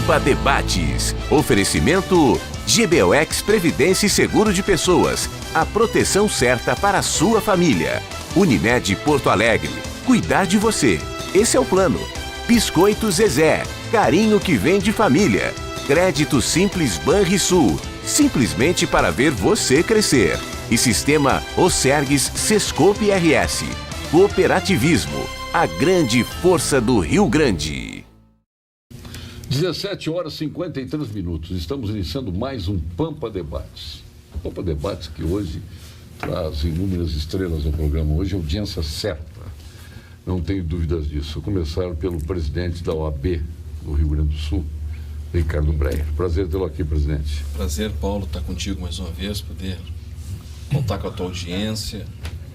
Pampa Debates. Oferecimento GBOX Previdência e Seguro de Pessoas. A proteção certa para a sua família. Unimed Porto Alegre. Cuidar de você. Esse é o plano. Biscoito Zezé. Carinho que vem de família. Crédito Simples Banrisul. Simplesmente para ver você crescer. E Sistema Osergues Sescope RS. Cooperativismo. A grande força do Rio Grande. 17 horas e 53 minutos. Estamos iniciando mais um Pampa Debates. Pampa Debates que hoje traz inúmeras estrelas ao programa. Hoje, audiência certa. Não tenho dúvidas disso. Começar pelo presidente da OAB do Rio Grande do Sul, Ricardo Breyer. Prazer tê-lo aqui, presidente. Prazer, Paulo, estar contigo mais uma vez, poder contar com a tua audiência,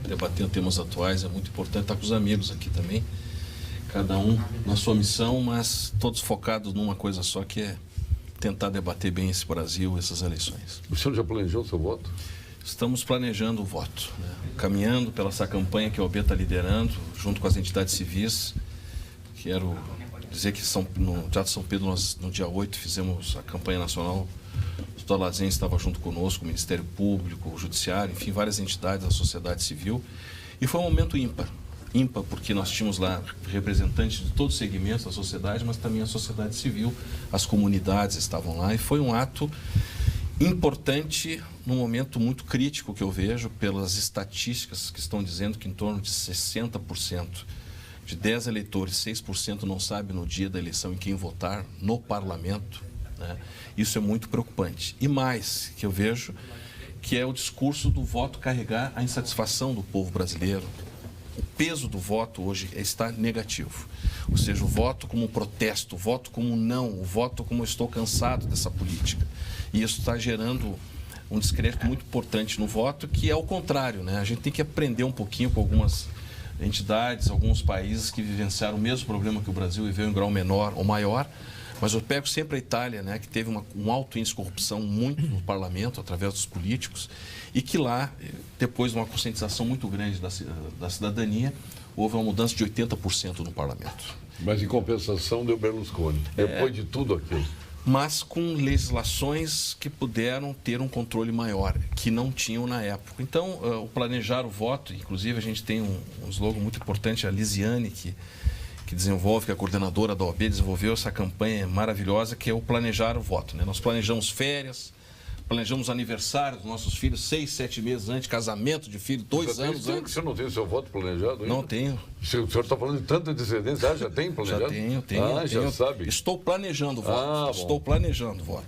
debater temas atuais. É muito importante estar com os amigos aqui também, cada um na sua missão, mas todos focados numa coisa só, que é tentar debater bem esse Brasil, essas eleições. O senhor já planejou o seu voto? Estamos planejando o voto, né? Caminhando pela essa campanha que a OAB está liderando, junto com as entidades civis. Quero dizer que no Teatro São Pedro, nós, no dia 8, fizemos a campanha nacional. O Dr. Lazen estava junto conosco, o Ministério Público, o Judiciário, enfim, várias entidades da sociedade civil. E foi um momento ímpar. Ímpar porque nós tínhamos lá representantes de todos os segmentos da sociedade, mas também a sociedade civil, as comunidades estavam lá. E foi um ato importante num momento muito crítico que eu vejo pelas estatísticas que estão dizendo que em torno de 60%. De 10 eleitores, 6% não sabe no dia da eleição em quem votar no parlamento, né? Isso é muito preocupante. E mais, que eu vejo, que é o discurso do voto carregar a insatisfação do povo brasileiro. O peso do voto hoje está negativo. Ou seja, o voto como um protesto, o voto como um não, o voto como eu estou cansado dessa política. E isso está gerando um descrédito muito importante no voto, que é o contrário, né? A gente tem que aprender um pouquinho com algumas entidades, alguns países que vivenciaram o mesmo problema que o Brasil viveu em grau menor ou maior, mas eu pego sempre a Itália, né, que teve um alto índice de corrupção muito no parlamento, através dos políticos, e que lá, depois de uma conscientização muito grande da cidadania, houve uma mudança de 80% no parlamento. Mas em compensação deu Berlusconi, depois de tudo aquilo. Mas com legislações que puderam ter um controle maior, que não tinham na época. Então, o planejar o voto, inclusive a gente tem um slogan muito importante, a Lisiane, que desenvolve, que é a coordenadora da OAB, desenvolveu essa campanha maravilhosa, que é o planejar o voto, né? Nós planejamos férias, planejamos aniversário dos nossos filhos 6, 7 meses antes, casamento de filho 2 anos antes. O senhor não tem o seu voto planejado ainda? Não tenho. O senhor está falando de tanta antecedência, já tem planejado? Já tenho. Já sabe. Estou planejando o voto. Estou planejando o voto.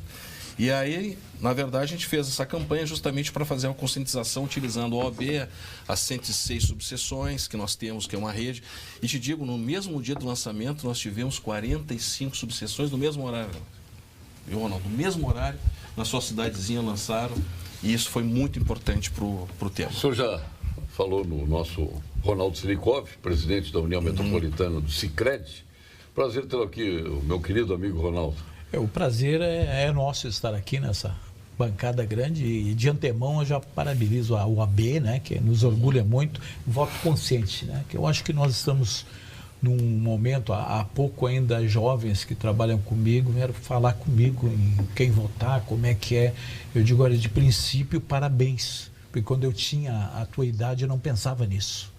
E aí, na verdade, a gente fez essa campanha justamente para fazer uma conscientização utilizando a OAB, as 106 subseções que nós temos, que é uma rede. E te digo, no mesmo dia do lançamento, nós tivemos 45 subseções no mesmo horário. Viu, Ronaldo? No mesmo horário, na sua cidadezinha lançaram, e isso foi muito importante para o tema. O senhor já falou no nosso Ronaldo Silikov, presidente da União Metropolitana do Sicredi. Prazer tê-lo aqui, o meu querido amigo Ronaldo. O prazer é nosso estar aqui nessa bancada grande, e de antemão eu já parabenizo a UAB, né, que nos orgulha muito, voto consciente, né, que eu acho que nós estamos num momento, há pouco ainda jovens que trabalham comigo vieram falar comigo em quem votar, como é que é. Eu digo, olha, de princípio, parabéns, porque quando eu tinha a tua idade eu não pensava nisso.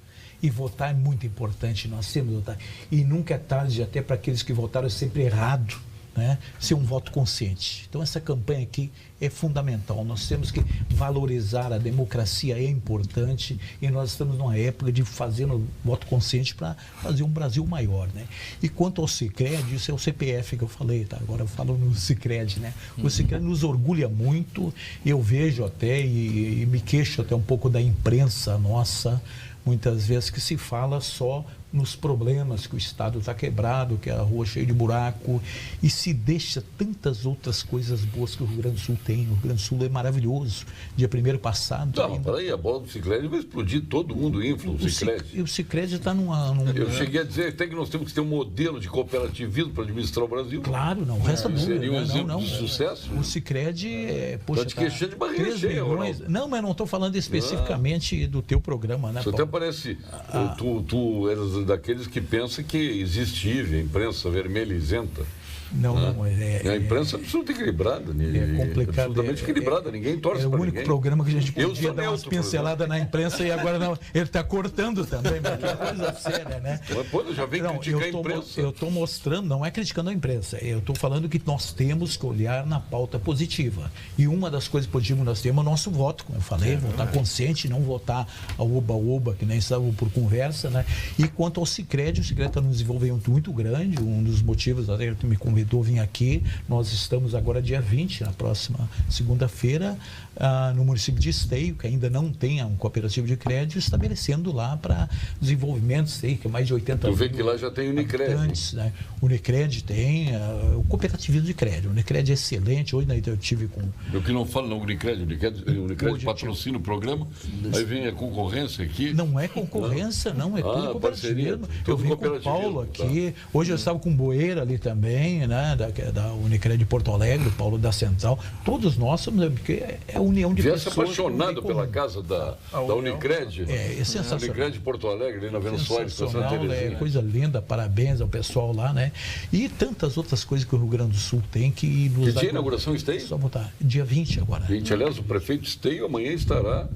E votar é muito importante, nós temos que votar. E nunca é tarde, até para aqueles que votaram sempre errado, né? Ser um voto consciente. Então essa campanha aqui é fundamental. Nós temos que valorizar a democracia, é importante, e nós estamos numa época de fazer o voto consciente para fazer um Brasil maior, né? E quanto ao Sicredi, isso é o CPF que eu falei, tá? Agora eu falo no Sicredi, né? O Sicredi nos orgulha muito, eu vejo até e me queixo até um pouco da imprensa nossa, muitas vezes, que se fala só nos problemas, que o Estado está quebrado, que a rua é cheia de buraco, e se deixa tantas outras coisas boas que o Rio Grande do Sul tem. O Rio Grande do Sul é maravilhoso. Dia 1º passado... Não, peraí, a bola do Sicredi vai explodir, todo mundo infla o Sicredi. O Sicredi está num... Eu cheguei a dizer até que nós temos que ter um modelo de cooperativismo para administrar o Brasil. Claro, não, resta dúvida. Seria um exemplo de sucesso. O Sicredi é... Poxa, tá queixando de barriga cheia, Ronaldo. Não, mas não estou falando especificamente do teu programa, né, Paulo? Isso até parece... Tu eras daqueles que pensam que existe a imprensa vermelha e isenta. Não, A imprensa é absolutamente equilibrada. É complicado. Absolutamente equilibrada, ninguém torce para ninguém. É o único programa que a gente Eu podia sou dar umas neutro, pinceladas na imprensa e agora não, ele está cortando também, porque é coisa séria, né? Mas, pô, já vem criticar a imprensa. Eu estou mostrando, não é criticando a imprensa, eu estou falando que nós temos que olhar na pauta positiva. E uma das coisas positivas que nós temos é o nosso voto, como eu falei, votar consciente, não votar a oba-oba, que nem estava por conversa, né? E quanto ao Sicredi, o Sicredi está num desenvolvimento muito grande, um dos motivos até que me convidou a vir aqui, nós estamos agora dia 20, na próxima segunda-feira, no município de Esteio, que ainda não tem um cooperativo de crédito, estabelecendo lá para desenvolvimento, Esteio, que é mais de 80 Tu vê que lá já tem Unicred. Né? O Unicred tem, o cooperativismo de crédito. O Unicred é excelente, hoje eu tive com... Eu que não falo não, Unicred patrocina o programa, aí vem a concorrência aqui. Não é concorrência, não, é tudo cooperativismo. Eu vim com o Paulo aqui, hoje eu estava com o Boeira ali também, né, da Unicred de Porto Alegre, o Paulo da Central, todos nós somos, porque é a união de pessoas. Viesse apaixonado pela casa da Unicred. É sensacional. Unicred de Porto Alegre, ali na Vendo Soares, com Santa Terezinha. É coisa linda, parabéns ao pessoal lá, né? E tantas outras coisas que o Rio Grande do Sul tem que nos... Que dia a inauguração Esteio? Só botar, dia 20 agora. 20, aliás, o prefeito Esteio amanhã estará...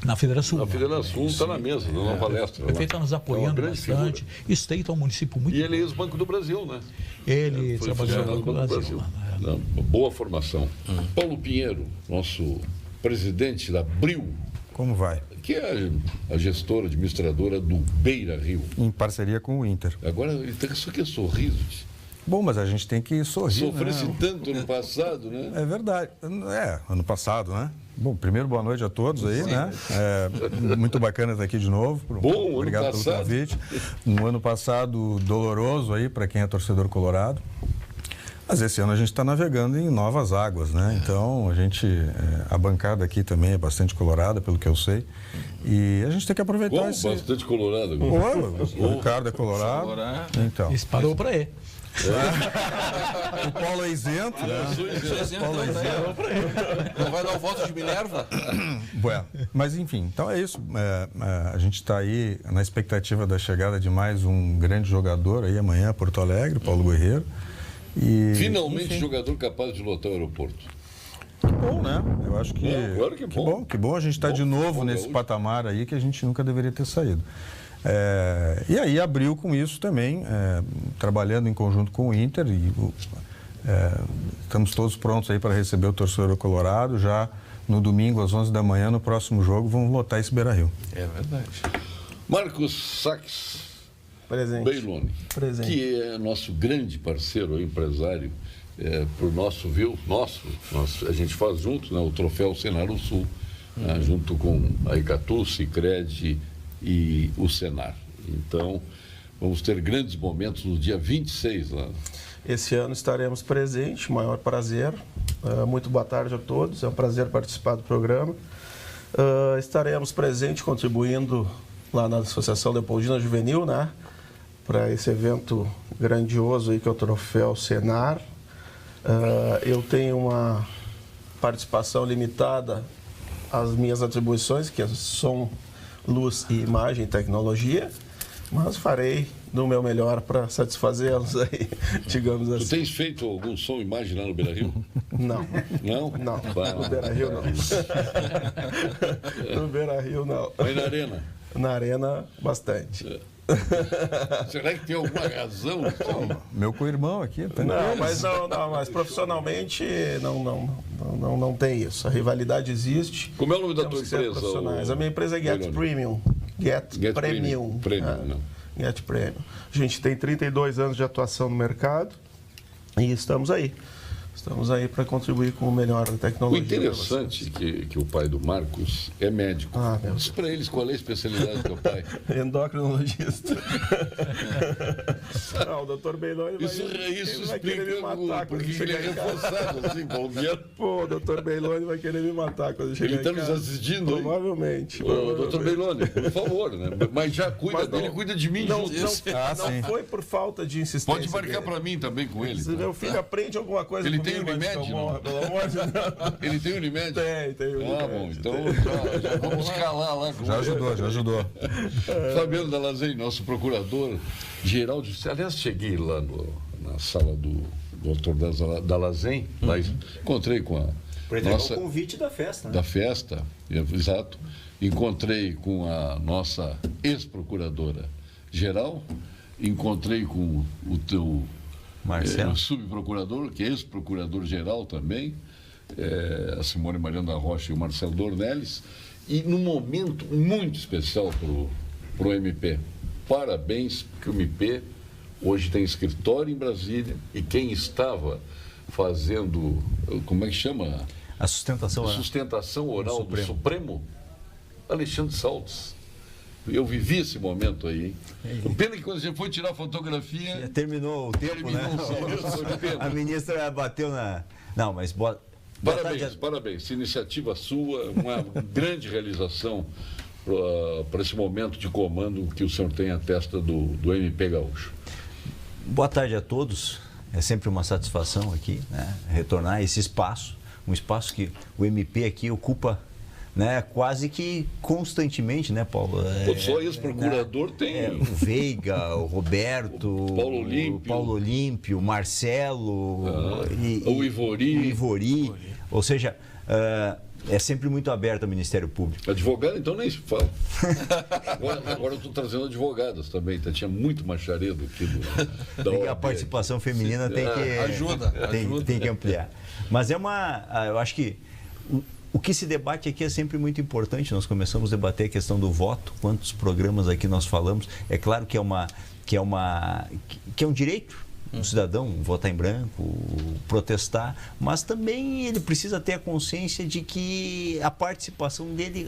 Na Federação Sul. A Federação está na mesa, numa palestra. O prefeito está nos apoiando bastante. Esteio está um município muito... E ele é ex-Banco do Brasil, né? Ele trabalhou no Banco do Brasil. Não, boa formação. Paulo Pinheiro, nosso presidente da Abril. Como vai? Que é a gestora, administradora do Beira Rio. Em parceria com o Inter. Agora, isso aqui é sorriso. Bom, mas a gente tem que sorrir, Sofresse né? tanto ano passado, né? É verdade. Ano passado, né? Bom, primeiro, boa noite a todos aí, né? Muito bacana estar aqui de novo. Bom, obrigado ano passado. Pelo convite. Um ano passado doloroso aí para quem é torcedor colorado. Mas esse ano a gente está navegando em novas águas, né? Então, a bancada aqui também é bastante colorada, pelo que eu sei. E a gente tem que aproveitar esse... Bastante colorado. O Ricardo é colorado. Então. Isso parou para ele. O Paulo é isento, né? Paulo é isento. Não vai dar o voto de Minerva? Bueno, mas enfim, então é isso. A gente está aí na expectativa da chegada de mais um grande jogador aí amanhã, Porto Alegre, Paulo Guerreiro. E, finalmente, enfim, jogador capaz de lotar o aeroporto. Que bom, né? Eu acho que... Claro que bom. Que bom a gente estar de novo nesse patamar aí que a gente nunca deveria ter saído. E aí abriu com isso também, trabalhando em conjunto com o Inter. Estamos todos prontos aí para receber o torcedor colorado. Já no domingo, às 11 da manhã, no próximo jogo, vamos lotar esse Beira Rio. É verdade. Marcos Sachs. Presente. Beiloni, Presente. Que é nosso grande parceiro, empresário, por nosso, viu? A gente faz junto, né, o troféu Senar do Sul, né, junto com a Icatu, Sicredi e o Senar. Então, vamos ter grandes momentos no dia 26 lá. Esse ano estaremos presentes, maior prazer. Muito boa tarde a todos, é um prazer participar do programa. Estaremos presentes contribuindo lá na Associação Leopoldina Juvenil, né? Para esse evento grandioso aí que é o Troféu Senar. Eu tenho uma participação limitada às minhas atribuições, que é som, luz e imagem e tecnologia, mas farei do meu melhor para satisfazê-los aí, digamos assim. Tu tens feito algum som e imagem lá no Beira Rio? Não. Não? Não, no Beira Rio não. No Beira Rio não. Mas na Arena? Na Arena, bastante. Será que tem alguma razão? Meu co-irmão aqui. Mas profissionalmente não tem isso. A rivalidade existe. Como é o nome da tua empresa? A minha empresa é Get Premium. Get Premium. Get Premium. A gente tem 32 anos de atuação no mercado e estamos aí. Estamos aí para contribuir com o melhor da tecnologia. O interessante é que o pai do Marcos é médico. Diz para eles qual é a especialidade do teu pai. Endocrinologista. Não, o doutor Beiloni vai querer me matar quando porque ele é reforçado assim, Paulo Pinheiro. Pô, o doutor Beiloni vai querer me matar quando chegar em casa. Ele está nos assistindo? Provavelmente. Doutor Beiloni, por favor, né? Mas já cuida dele, cuida de mim junto. Não foi por falta de insistência. Pode marcar para mim também com ele. Se meu filho aprende alguma coisa ele tem Unimed, não? Pelo amor de Deus. Ele tem Unimed? Tem Unimed. Bom, então já vamos escalar lá. Já ajudou. Fabiano Dallazei, nosso procurador geral de... Aliás, cheguei lá na sala doutor Dallazen, lá encontrei com a o convite da festa, né? Da festa, exato. Encontrei com a nossa ex-procuradora geral, encontrei com o teu Marcelo, subprocurador, que é ex-procurador geral também, a Simone Mariana da Rocha e o Marcelo Dornelles, e num momento muito especial para o MP. Parabéns, porque o MP hoje tem escritório em Brasília e quem estava fazendo, como é que chama? a sustentação oral do Supremo, Alexandre Saltes. Eu vivi esse momento aí. Pena que quando a gente foi tirar a fotografia... Já terminou o tempo, né? A ministra bateu na... Não, mas... Parabéns. Iniciativa sua, uma grande realização para esse momento de comando que o senhor tem à testa do MP Gaúcho. Boa tarde a todos. É sempre uma satisfação aqui, né, retornar a esse espaço, um espaço que o MP aqui ocupa, né, quase que constantemente, né, Paulo? Só ex-procurador tem... o Veiga, o Roberto, o Paulo Olímpio, o Marcelo, o Ivori. Ou seja, é sempre muito aberto ao Ministério Público. Advogado, então, nem se fala. Agora eu estou trazendo advogadas também. Tinha muito macharedo aqui A participação feminina tem que... Tem que ampliar. Mas eu acho que o que se debate aqui é sempre muito importante. Nós começamos a debater a questão do voto, quantos programas aqui nós falamos. É claro que é um direito um cidadão votar em branco, protestar, mas também ele precisa ter a consciência de que a participação dele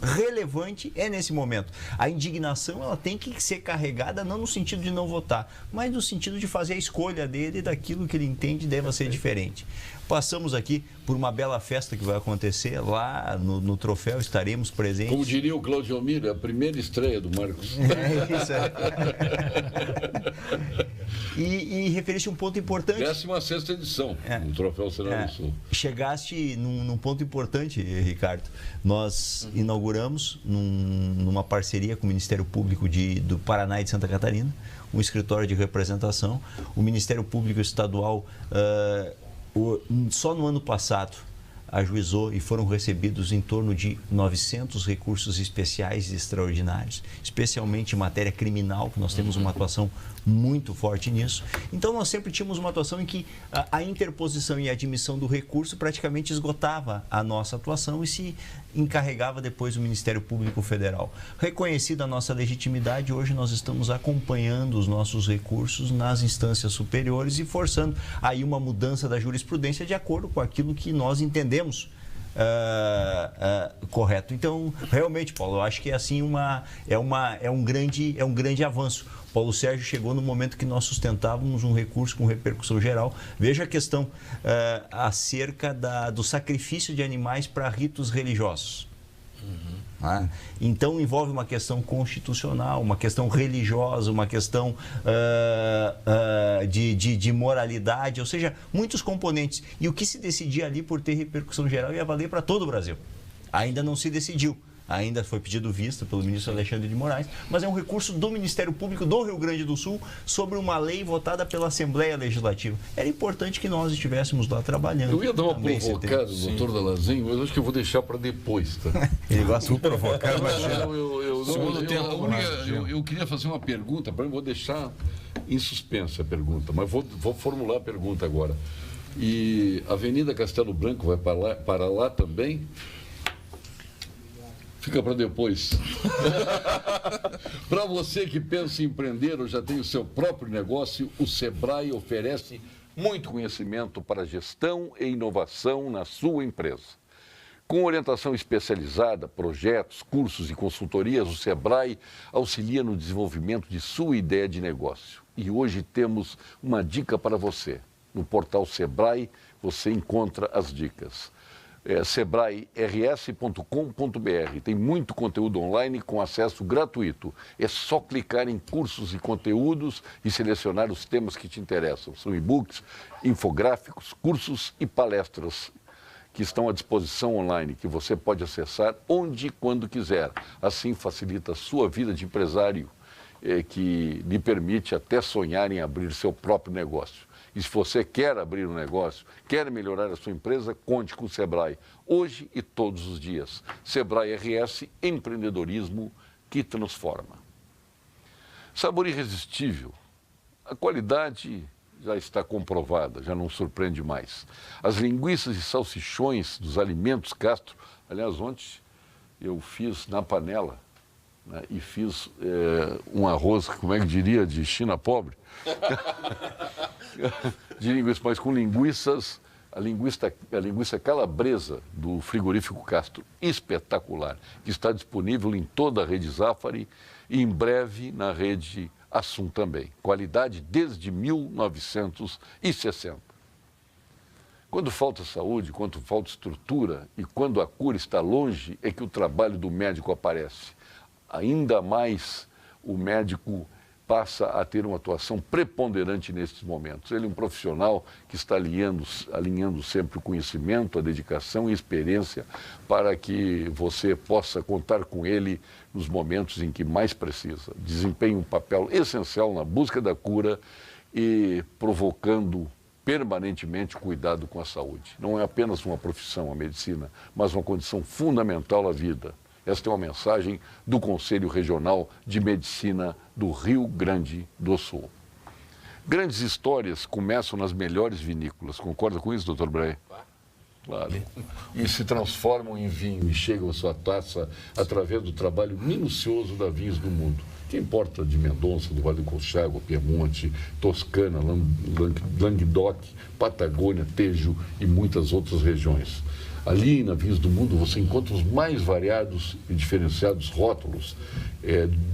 relevante é nesse momento. A indignação ela tem que ser carregada não no sentido de não votar, mas no sentido de fazer a escolha dele daquilo que ele entende deva ser diferente. Passamos aqui por uma bela festa que vai acontecer lá no troféu, estaremos presentes. Como diria o Claudio Miro, é a primeira estreia do Marcos. Isso E referiste a um ponto importante. 16ª edição do Troféu Senado do Sul. Chegaste num ponto importante, Ricardo. Nós inauguramos numa parceria com o Ministério Público do Paraná e de Santa Catarina, um escritório de representação. O Ministério Público Estadual, só no ano passado, ajuizou e foram recebidos em torno de 900 recursos especiais e extraordinários, especialmente em matéria criminal, que nós temos uma atuação muito forte nisso. Então, nós sempre tínhamos uma atuação em que a interposição e a admissão do recurso praticamente esgotava a nossa atuação e se encarregava depois o Ministério Público Federal. Reconhecida a nossa legitimidade, hoje nós estamos acompanhando os nossos recursos nas instâncias superiores e forçando aí uma mudança da jurisprudência de acordo com aquilo que nós entendemos correto. Então, realmente, Paulo, eu acho que é um grande avanço. Paulo Sérgio chegou no momento que nós sustentávamos um recurso com repercussão geral. Veja a questão acerca do sacrifício de animais para ritos religiosos. Então envolve uma questão constitucional, uma questão religiosa, uma questão de moralidade, ou seja, muitos componentes. E o que se decidia ali por ter repercussão geral ia valer para todo o Brasil. Ainda não se decidiu. Ainda foi pedido vista pelo ministro Alexandre de Moraes, mas é um recurso do Ministério Público do Rio Grande do Sul sobre uma lei votada pela Assembleia Legislativa. Era importante que nós estivéssemos lá trabalhando. Eu ia dar uma provocada, doutor Dallazen, mas acho que eu vou deixar para depois. Tá? Ele gosta de provocar, mas eu queria fazer uma pergunta, vou deixar em suspenso a pergunta, mas vou formular a pergunta agora. E a Avenida Castelo Branco vai para lá também? Fica para depois. Para você que pensa em empreender ou já tem o seu próprio negócio, o Sebrae oferece muito conhecimento para gestão e inovação na sua empresa. Com orientação especializada, projetos, cursos e consultorias, o Sebrae auxilia no desenvolvimento de sua ideia de negócio. E hoje temos uma dica para você. No portal Sebrae você encontra as dicas. sebrae-rs.com.br. Tem muito conteúdo online com acesso gratuito. É só clicar em cursos e conteúdos e selecionar os temas que te interessam. São e-books, infográficos, cursos e palestras que estão à disposição online, que você pode acessar onde e quando quiser. Assim facilita a sua vida de empresário, que lhe permite até sonhar em abrir seu próprio negócio. E se você quer abrir um negócio, quer melhorar a sua empresa, conte com o Sebrae. Hoje e todos os dias. Sebrae RS, empreendedorismo que transforma. Sabor irresistível. A qualidade já está comprovada, já não surpreende mais. As linguiças e salsichões dos Alimentos Castro, aliás, ontem eu fiz na panela, né, e fiz um arroz, como é que diria, de China pobre, de linguiça, mas com linguiças, a linguiça calabresa do frigorífico Castro, espetacular, que está disponível em toda a rede Zafari e em breve na rede Assum também. Qualidade desde 1960. Quando falta saúde, quando falta estrutura e quando a cura está longe, é que o trabalho do médico aparece. Ainda mais o médico passa a ter uma atuação preponderante nesses momentos. Ele é um profissional que está alinhando sempre o conhecimento, a dedicação e a experiência para que você possa contar com ele nos momentos em que mais precisa. Desempenha um papel essencial na busca da cura e provocando permanentemente cuidado com a saúde. Não é apenas uma profissão, a medicina, mas uma condição fundamental à vida. Esta é uma mensagem do Conselho Regional de Medicina do Rio Grande do Sul. Grandes histórias começam nas melhores vinícolas. Concorda com isso, doutor Breyer? Claro. E se transformam em vinho e chegam à sua taça através do trabalho minucioso da Vinhos do Mundo. Que importa de Mendonça, do Vale do Colchagua, Piemonte, Toscana, Languedoc, Patagônia, Tejo e muitas outras regiões. Ali na Vinhos do Mundo você encontra os mais variados e diferenciados rótulos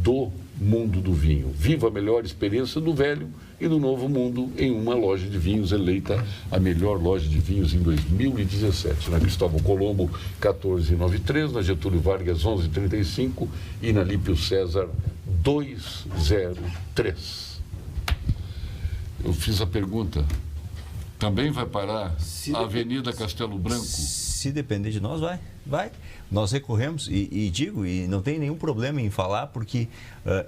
do mundo do vinho. Viva a melhor experiência do velho e do novo mundo em uma loja de vinhos eleita a melhor loja de vinhos em 2017. Na Cristóvão Colombo, 1493, na Getúlio Vargas, 1135 e na Lípio César, 203. Eu fiz a pergunta. Também vai parar a Avenida Castelo Branco? Se depender de nós, vai. Nós recorremos e digo, e não tem nenhum problema em falar, porque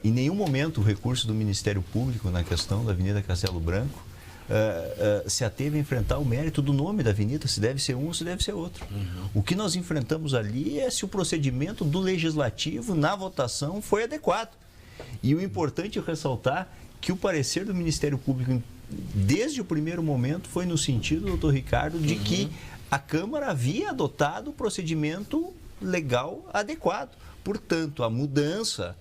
em nenhum momento o recurso do Ministério Público na questão da Avenida Castelo Branco se ateve a enfrentar o mérito do nome da avenida, se deve ser um ou se deve ser outro. O que nós enfrentamos ali é se o procedimento do Legislativo na votação foi adequado. E o importante é ressaltar que o parecer do Ministério Público desde o primeiro momento foi no sentido, doutor Ricardo, de que a Câmara havia adotado o procedimento legal adequado. Portanto, a mudança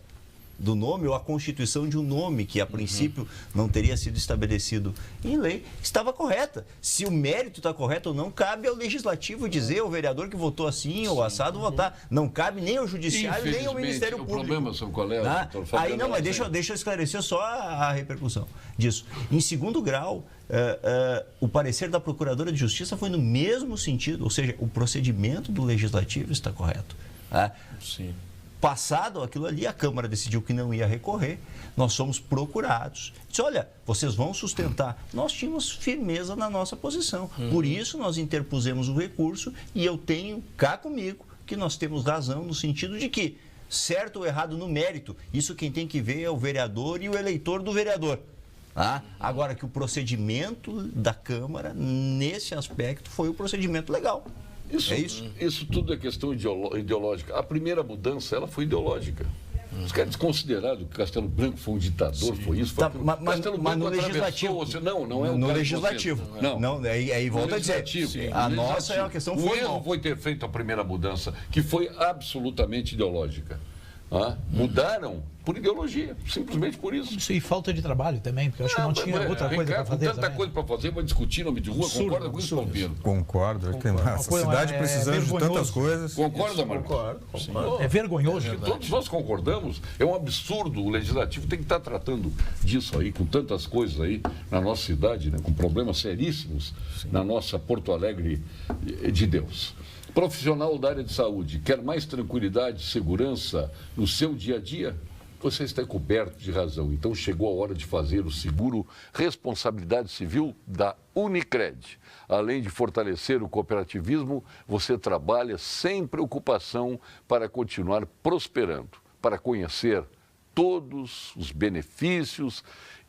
do nome ou a constituição de um nome que a princípio não teria sido estabelecido em lei estava correta. Se o mérito está correto ou não, cabe ao Legislativo dizer, ao vereador que votou assim ou assado votar. Não cabe nem ao Judiciário nem ao Ministério Público. O problema, seu colega, aí não, mas deixa eu esclarecer só a repercussão disso. Em segundo grau, o parecer da Procuradora de Justiça foi no mesmo sentido, ou seja, o procedimento do Legislativo está correto. Sim. Passado aquilo ali, a Câmara decidiu que não ia recorrer, nós fomos procurados. Disse, olha, vocês vão sustentar. Nós tínhamos firmeza na nossa posição. Por isso, nós interpusemos o recurso e eu tenho cá comigo que nós temos razão no sentido de que, certo ou errado no mérito, isso quem tem que ver é o vereador e o eleitor do vereador. Agora que o procedimento da Câmara, nesse aspecto, foi o procedimento legal. Isso tudo é questão ideológica. A primeira mudança, ela foi ideológica. Os caras desconsideraram que Castelo Branco foi um ditador, foi isso, foi aquilo. Mas no Legislativo. Não é um no Legislativo. Não, aí volta a dizer. A nossa é uma questão formal. O erro foi ter feito a primeira mudança, que foi absolutamente ideológica. Mudaram por ideologia, simplesmente por isso. Isso e falta de trabalho também, porque eu acho que não tinha outra coisa para fazer. Tanta coisa para fazer, vai discutir nome de rua, concorda com isso, Palmeiro? Concordo. Tem a cidade precisando de tantas coisas. Concorda, Marcos? Concordo. É vergonhoso. Todos nós concordamos, é um absurdo. O Legislativo tem que estar tratando disso aí, com tantas coisas aí na nossa cidade, né, com problemas seríssimos na nossa Porto Alegre de Deus. Profissional da área de saúde, quer mais tranquilidade e segurança no seu dia a dia? Você está coberto de razão. Então chegou a hora de fazer o seguro responsabilidade civil da Unicred. Além de fortalecer o cooperativismo, você trabalha sem preocupação para continuar prosperando. Para conhecer todos os benefícios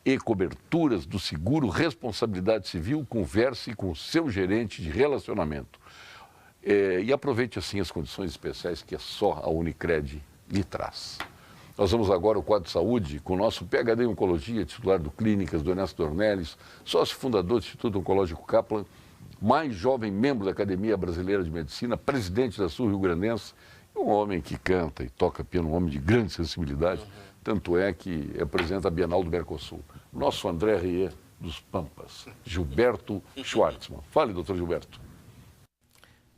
e coberturas do seguro responsabilidade civil, converse com o seu gerente de relacionamento. E aproveite assim as condições especiais que só a Unicred lhe traz. Nós vamos agora ao quadro de saúde com o nosso PhD em Oncologia, titular do Clínicas, do Ernesto Dornelles, sócio fundador do Instituto Oncológico Kaplan, mais jovem membro da Academia Brasileira de Medicina, presidente da Sul Rio Grandense, e um homem que canta e toca piano, um homem de grande sensibilidade, tanto é que é presidente da Bienal do Mercosul. Nosso André Rieu dos Pampas, Gilberto Schwartzman. Fale, doutor Gilberto.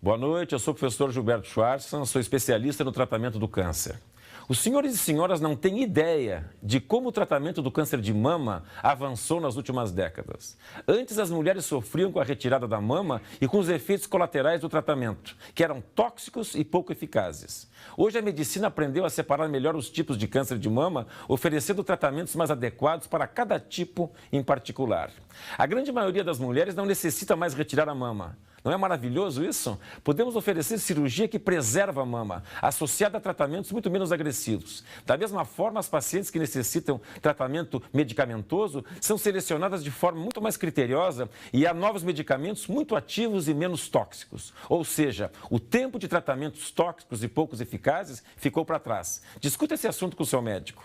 Boa noite, eu sou o professor Gilberto Schwartzman, sou especialista no tratamento do câncer. Os senhores e senhoras não têm ideia de como o tratamento do câncer de mama avançou nas últimas décadas. Antes, as mulheres sofriam com a retirada da mama e com os efeitos colaterais do tratamento, que eram tóxicos e pouco eficazes. Hoje, a medicina aprendeu a separar melhor os tipos de câncer de mama, oferecendo tratamentos mais adequados para cada tipo em particular. A grande maioria das mulheres não necessita mais retirar a mama. Não é maravilhoso isso? Podemos oferecer cirurgia que preserva a mama, associada a tratamentos muito menos agressivos. Da mesma forma, as pacientes que necessitam tratamento medicamentoso são selecionadas de forma muito mais criteriosa e há novos medicamentos muito ativos e menos tóxicos. Ou seja, o tempo de tratamentos tóxicos e poucos eficazes ficou para trás. Discuta esse assunto com o seu médico.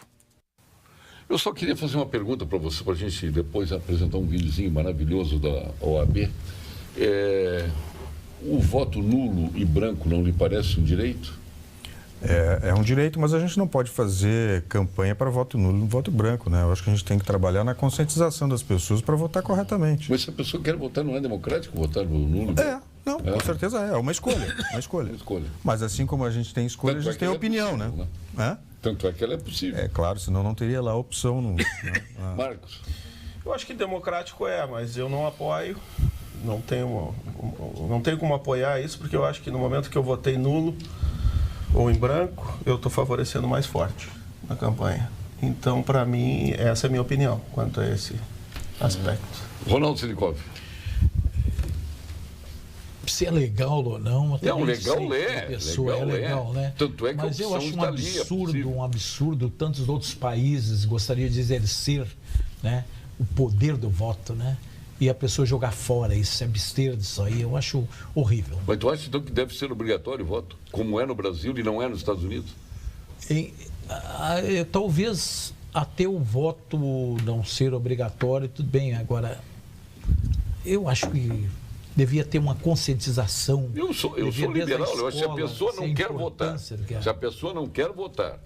Eu só queria fazer uma pergunta para você, para a gente depois apresentar um videozinho maravilhoso da OAB. O voto nulo e branco não lhe parece um direito? É um direito, mas a gente não pode fazer campanha para voto nulo e voto branco, né? Eu acho que a gente tem que trabalhar na conscientização das pessoas para votar corretamente. Mas se a pessoa quer votar, não é democrático votar no nulo? Com certeza é uma escolha. Mas assim como a gente tem escolha, a gente tem opinião, possível, né? Tanto é que ela é possível. É claro, senão não teria lá a opção. Marcos? Eu acho que democrático mas eu não apoio. Não tenho como apoiar isso, porque eu acho que no momento que eu votei nulo ou em branco, eu estou favorecendo mais forte na campanha. Então, para mim, essa é a minha opinião quanto a esse aspecto. Ronaldo Silikov. Se é legal ou não, até legal é legal, né? Tanto é que mas eu acho um absurdo, tantos outros países gostariam de exercer, né, o poder do voto, né? E a pessoa jogar fora isso, se abster disso aí, eu acho horrível. Mas tu acha então que deve ser obrigatório o voto, como é no Brasil e não é nos Estados Unidos? Talvez até o voto não ser obrigatório, tudo bem. Agora, eu acho que devia ter uma conscientização. Eu sou liberal, eu acho que se a pessoa não quer votar, se a pessoa não quer votar,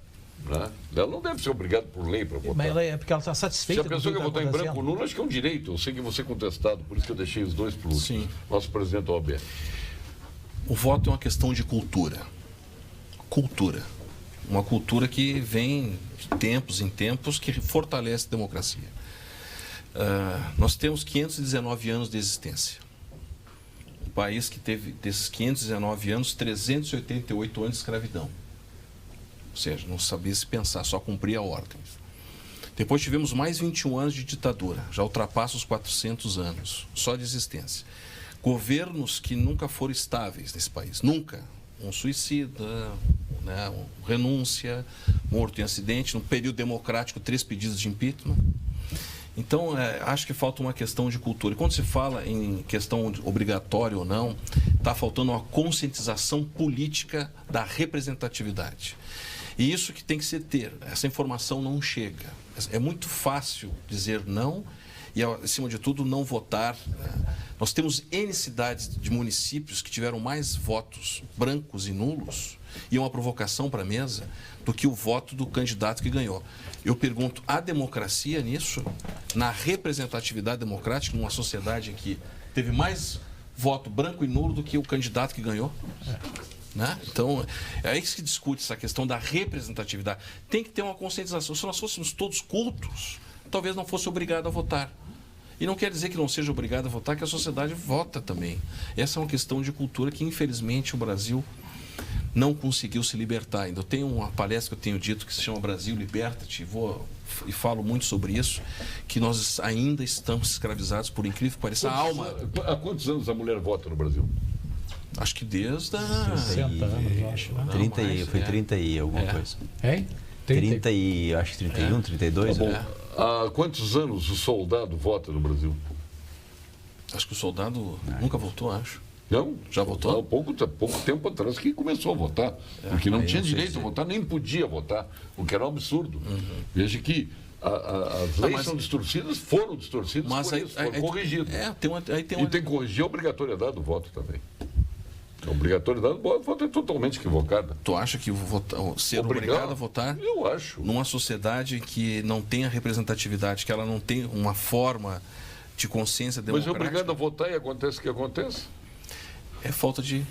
né? Ela não deve ser obrigada por lei para votar. Mas é porque ela está satisfeita. Se a pessoa quer votar em branco ou nulo, acho que é um direito. Eu sei que você é contestado, por isso que eu deixei os dois para o último. Nosso presidente da OAB. O voto é uma questão de cultura. Uma cultura que vem de tempos em tempos, que fortalece a democracia. Nós temos 519 anos de existência. Um país que teve, desses 519 anos, 388 anos de escravidão. Ou seja, não sabia se pensar, só cumpria ordens. Depois tivemos mais 21 anos de ditadura, já ultrapassa os 400 anos, só de existência. Governos que nunca foram estáveis nesse país, nunca. Um suicida, né, renúncia, morto em acidente, no período democrático, 3 pedidos de impeachment. Então, acho que falta uma questão de cultura. E quando se fala em questão obrigatória ou não, está faltando uma conscientização política da representatividade. E isso que tem que se ter. Essa informação não chega. É muito fácil dizer não e, acima de tudo, não votar. Nós temos N cidades de municípios que tiveram mais votos brancos e nulos, e é uma provocação para a mesa, do que o voto do candidato que ganhou. Eu pergunto, há democracia nisso? Na representatividade democrática, numa sociedade em que teve mais voto branco e nulo do que o candidato que ganhou? Né? Então, é aí que se discute essa questão da representatividade. Tem que ter uma conscientização. Se nós fôssemos todos cultos, talvez não fosse obrigado a votar. E não quer dizer que não seja obrigado a votar, que a sociedade vota também. Essa é uma questão de cultura que, infelizmente, o Brasil não conseguiu se libertar ainda. Eu tenho uma palestra que eu tenho dito que se chama Brasil Liberta-te, e falo muito sobre isso, que nós ainda estamos escravizados, por incrível que pareça, a alma. Há quantos anos a mulher vota no Brasil? Acho que desde 60 anos, eu acho. Né? 30 e alguma coisa. Hein? 30 e acho que 31, 32. Tá bom. Há quantos anos o soldado vota no Brasil? Acho que o soldado nunca votou, acho. Não? Já votou? Há pouco tempo atrás que começou a votar. Porque não tinha direito a votar, nem podia votar, o que era um absurdo. Veja que as leis são distorcidas, foram distorcidas, mas por isso, foram corrigidas. E tem que corrigir a obrigatoriedade do voto também. A obrigatoriedade do voto é totalmente equivocada. Tu acha que ser obrigado a votar? Eu acho. Numa sociedade que não tem a representatividade, que ela não tem uma forma de consciência democrática... Mas é obrigado a votar e acontece o que acontece? É falta de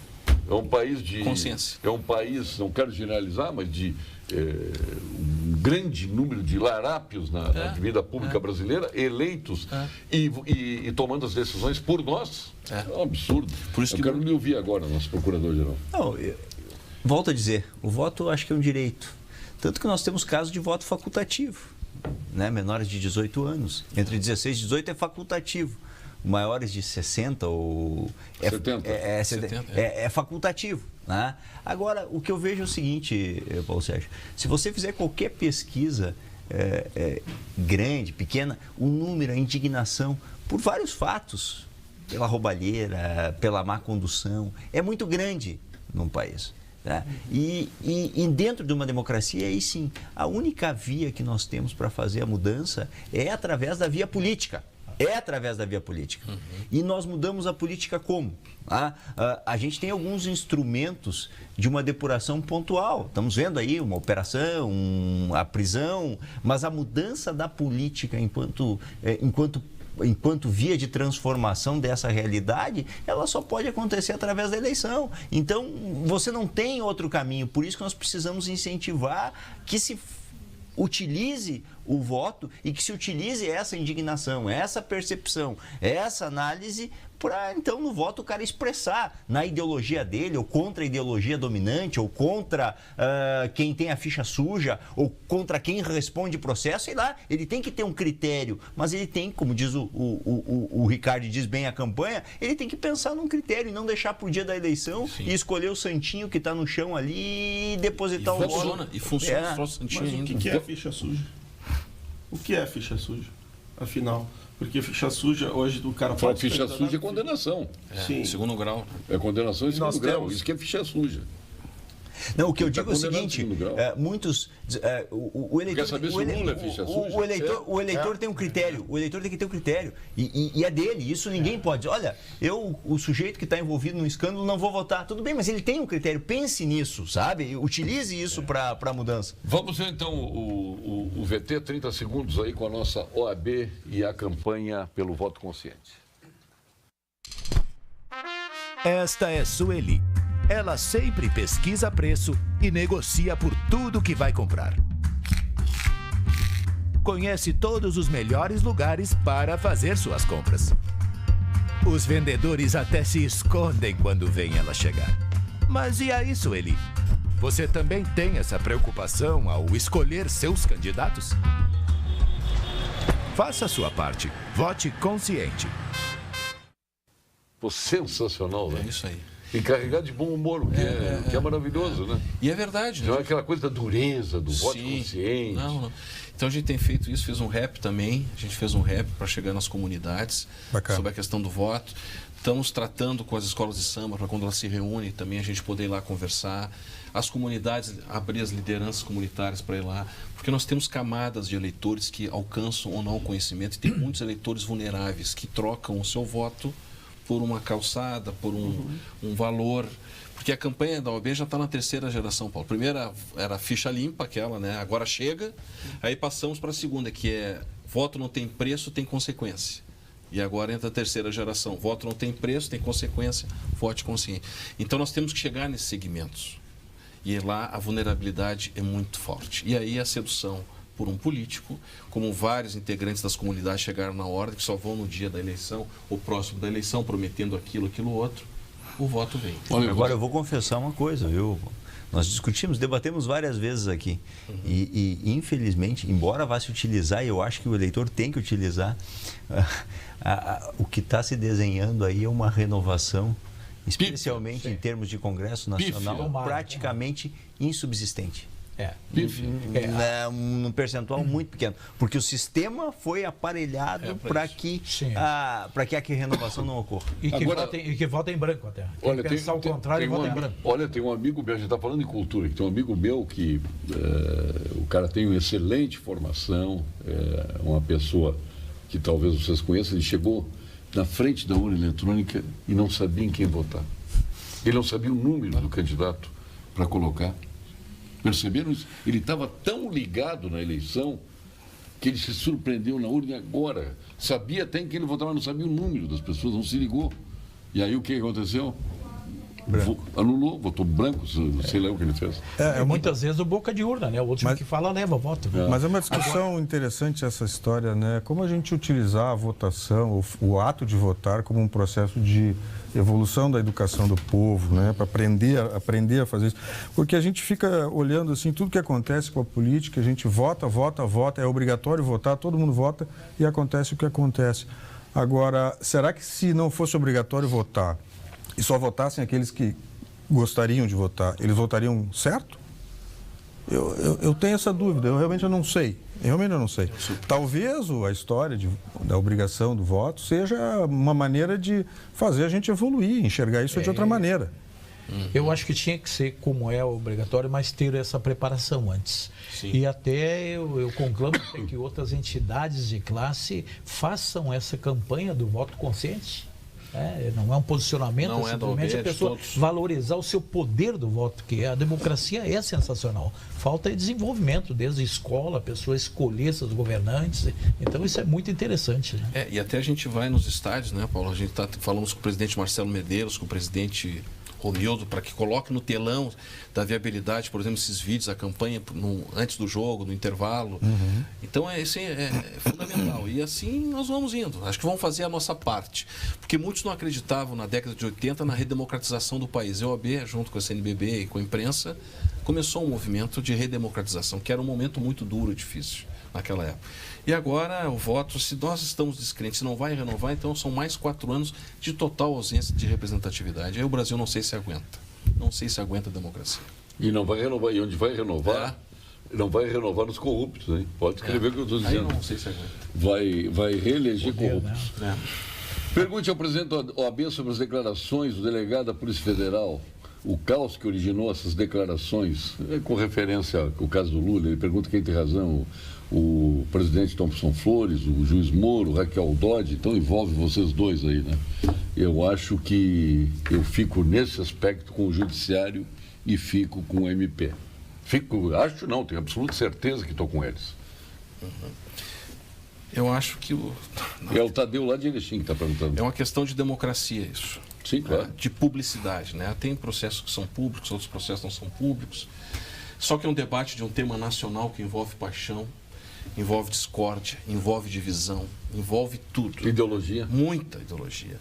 É um país de... consciência. É um país, não quero generalizar, mas de um grande número de larápios na vida pública brasileira, eleitos e tomando as decisões por nós. É um absurdo. Por isso eu quero me ouvir agora, nosso procurador-geral. Não, volto a dizer, o voto acho que é um direito. Tanto que nós temos casos de voto facultativo, né? Menores de 18 anos. Entre 16 e 18 é facultativo. Maiores de 60 ou... 70. É facultativo. Né? Agora, o que eu vejo é o seguinte, Paulo Sérgio, se você fizer qualquer pesquisa grande, pequena, o número, a indignação, por vários fatos, pela roubalheira, pela má condução, é muito grande num país. Tá? E dentro de uma democracia, aí sim, a única via que nós temos para fazer a mudança é através da via política. É através da via política. E nós mudamos a política como? A gente tem alguns instrumentos de uma depuração pontual. Estamos vendo aí uma operação, a prisão, mas a mudança da política enquanto via de transformação dessa realidade, ela só pode acontecer através da eleição. Então, você não tem outro caminho. Por isso que nós precisamos incentivar que se utilize o voto e que se utilize essa indignação, essa percepção, essa análise para, então, no voto o cara expressar na ideologia dele, ou contra a ideologia dominante, ou contra quem tem a ficha suja, ou contra quem responde processo, sei lá, ele tem que ter um critério, mas ele tem, como diz o Ricardo, diz bem a campanha, ele tem que pensar num critério e não deixar pro dia da eleição e escolher o santinho que está no chão ali e depositar o voto. E funciona só o santinho ainda. O que é ficha suja? O que é ficha suja, afinal? Porque ficha suja, hoje o cara pode... Ficha suja é condenação. Sim. Segundo grau. É condenação em segundo grau. Isso que é ficha suja. Não, o que eu digo é o seguinte, muitos... O eleitor, quer saber se o Lula é ficha suja? O eleitor tem um critério, o eleitor tem que ter um critério. E é dele, isso ninguém pode. Olha, o sujeito que está envolvido num escândalo, não vou votar. Tudo bem, mas ele tem um critério, pense nisso, sabe? Utilize isso para a mudança. Vamos ver então o VT, 30 segundos aí com a nossa OAB e a campanha pelo voto consciente. Esta é Sueli. Ela sempre pesquisa preço e negocia por tudo que vai comprar. Conhece todos os melhores lugares para fazer suas compras. Os vendedores até se escondem quando veem ela chegar. Mas e aí, Sueli? Você também tem essa preocupação ao escolher seus candidatos? Faça a sua parte. Vote consciente. Pô, sensacional, né? É isso aí. E carregado de bom humor, que é maravilhoso, né? E é verdade, né? Não é aquela coisa da dureza, do voto consciente. Não. Então a gente tem feito isso, fez um rap também. A gente fez um rap para chegar nas comunidades. Bacana. Sobre a questão do voto. Estamos tratando com as escolas de samba para quando elas se reúnem também a gente poder ir lá conversar. As comunidades, abrir as lideranças comunitárias para ir lá. Porque nós temos camadas de eleitores que alcançam ou não o conhecimento. E tem muitos eleitores vulneráveis que trocam o seu voto por uma calçada, por um valor. Porque a campanha da OAB já está na terceira geração, Paulo. Primeira era a ficha limpa, aquela, né? Agora chega. Aí passamos para a segunda, que é voto não tem preço, tem consequência. E agora entra a terceira geração. Voto não tem preço, tem consequência, vote consciente. Então nós temos que chegar nesses segmentos. E lá a vulnerabilidade é muito forte. E aí a sedução por um político, como vários integrantes das comunidades chegaram na ordem, que só vão no dia da eleição, ou próximo da eleição, prometendo aquilo outro, o voto vem. Agora eu vou confessar uma coisa, viu? Nós discutimos, debatemos várias vezes aqui. E infelizmente, embora vá se utilizar, e eu acho que o eleitor tem que utilizar, o que está se desenhando aí é uma renovação, especialmente em termos de Congresso Nacional, praticamente insubsistente. Num percentual muito pequeno. Porque o sistema foi aparelhado para que a renovação não ocorra. E que vota em branco até. Olha, pensar o contrário e vota em branco. Olha, tem um amigo meu, a gente está falando em cultura, tem um amigo meu que o cara tem uma excelente formação, uma pessoa que talvez vocês conheçam, ele chegou na frente da urna eletrônica e não sabia em quem votar. Ele não sabia o número do candidato para colocar. Perceberam isso? Ele estava tão ligado na eleição que ele se surpreendeu na urna agora. Sabia até em quem ele votava, não sabia o número das pessoas, não se ligou. E aí o que aconteceu? Anulou, votou branco, sei lá o que ele fez. Muitas vezes o boca de urna, né? O último que fala leva voto. Mas é uma discussão interessante essa história, né? Como a gente utilizar a votação, o ato de votar como um processo de evolução da educação do povo, né? Para aprender a fazer isso. Porque a gente fica olhando assim, tudo que acontece com a política, a gente vota, é obrigatório votar, todo mundo vota e acontece o que acontece. Agora, será que se não fosse obrigatório votar, e só votassem aqueles que gostariam de votar, eles votariam certo? Eu tenho essa dúvida, eu realmente não sei. Talvez a história da obrigação do voto seja uma maneira de fazer a gente evoluir, enxergar isso de outra maneira. Eu acho que tinha que ser como é obrigatório, mas ter essa preparação antes. Sim. E até eu conclamo que outras entidades de classe façam essa campanha do voto consciente. Não é um posicionamento, simplesmente a pessoa valorizar o seu poder do voto, que a democracia é sensacional. Falta desenvolvimento desde a escola, a pessoa escolher seus governantes. Então isso é muito interessante. Né? E até a gente vai nos estádios, né, Paulo? A gente falamos com o presidente Marcelo Medeiros, com o presidente Romildo, para que coloque no telão da viabilidade, por exemplo, esses vídeos, a campanha antes do jogo, no intervalo. Então, isso é fundamental. E assim nós vamos indo. Acho que vamos fazer a nossa parte. Porque muitos não acreditavam na década de 80 na redemocratização do país. E a OAB, junto com a CNBB e com a imprensa, começou um movimento de redemocratização, que era um momento muito duro e difícil naquela época. E agora o voto, se nós estamos descrentes, se não vai renovar, então são mais 4 anos de total ausência de representatividade. Aí o Brasil não sei se aguenta. Não sei se aguenta a democracia. E não vai renovar. E onde vai renovar, não vai renovar nos corruptos, hein? Pode escrever o que eu estou dizendo. Aí não sei se aguenta. Vai reeleger corruptos. Né? Pergunte ao presidente da OAB sobre as declarações do delegado da Polícia Federal. O caos que originou essas declarações, com referência ao caso do Lula, ele pergunta quem tem razão, o presidente Thompson Flores, o juiz Moro, Raquel Dodge, então envolve vocês dois aí, né? Eu acho que eu fico nesse aspecto com o judiciário e fico com o MP. Tenho absoluta certeza que estou com eles. Eu acho que É o Tadeu lá de Erechim que está perguntando. É uma questão de democracia isso. Sim, claro. De publicidade, né? Tem processos que são públicos, outros processos não são públicos. Só que é um debate de um tema nacional que envolve paixão, envolve discórdia, envolve divisão, envolve tudo. Ideologia. Muita ideologia.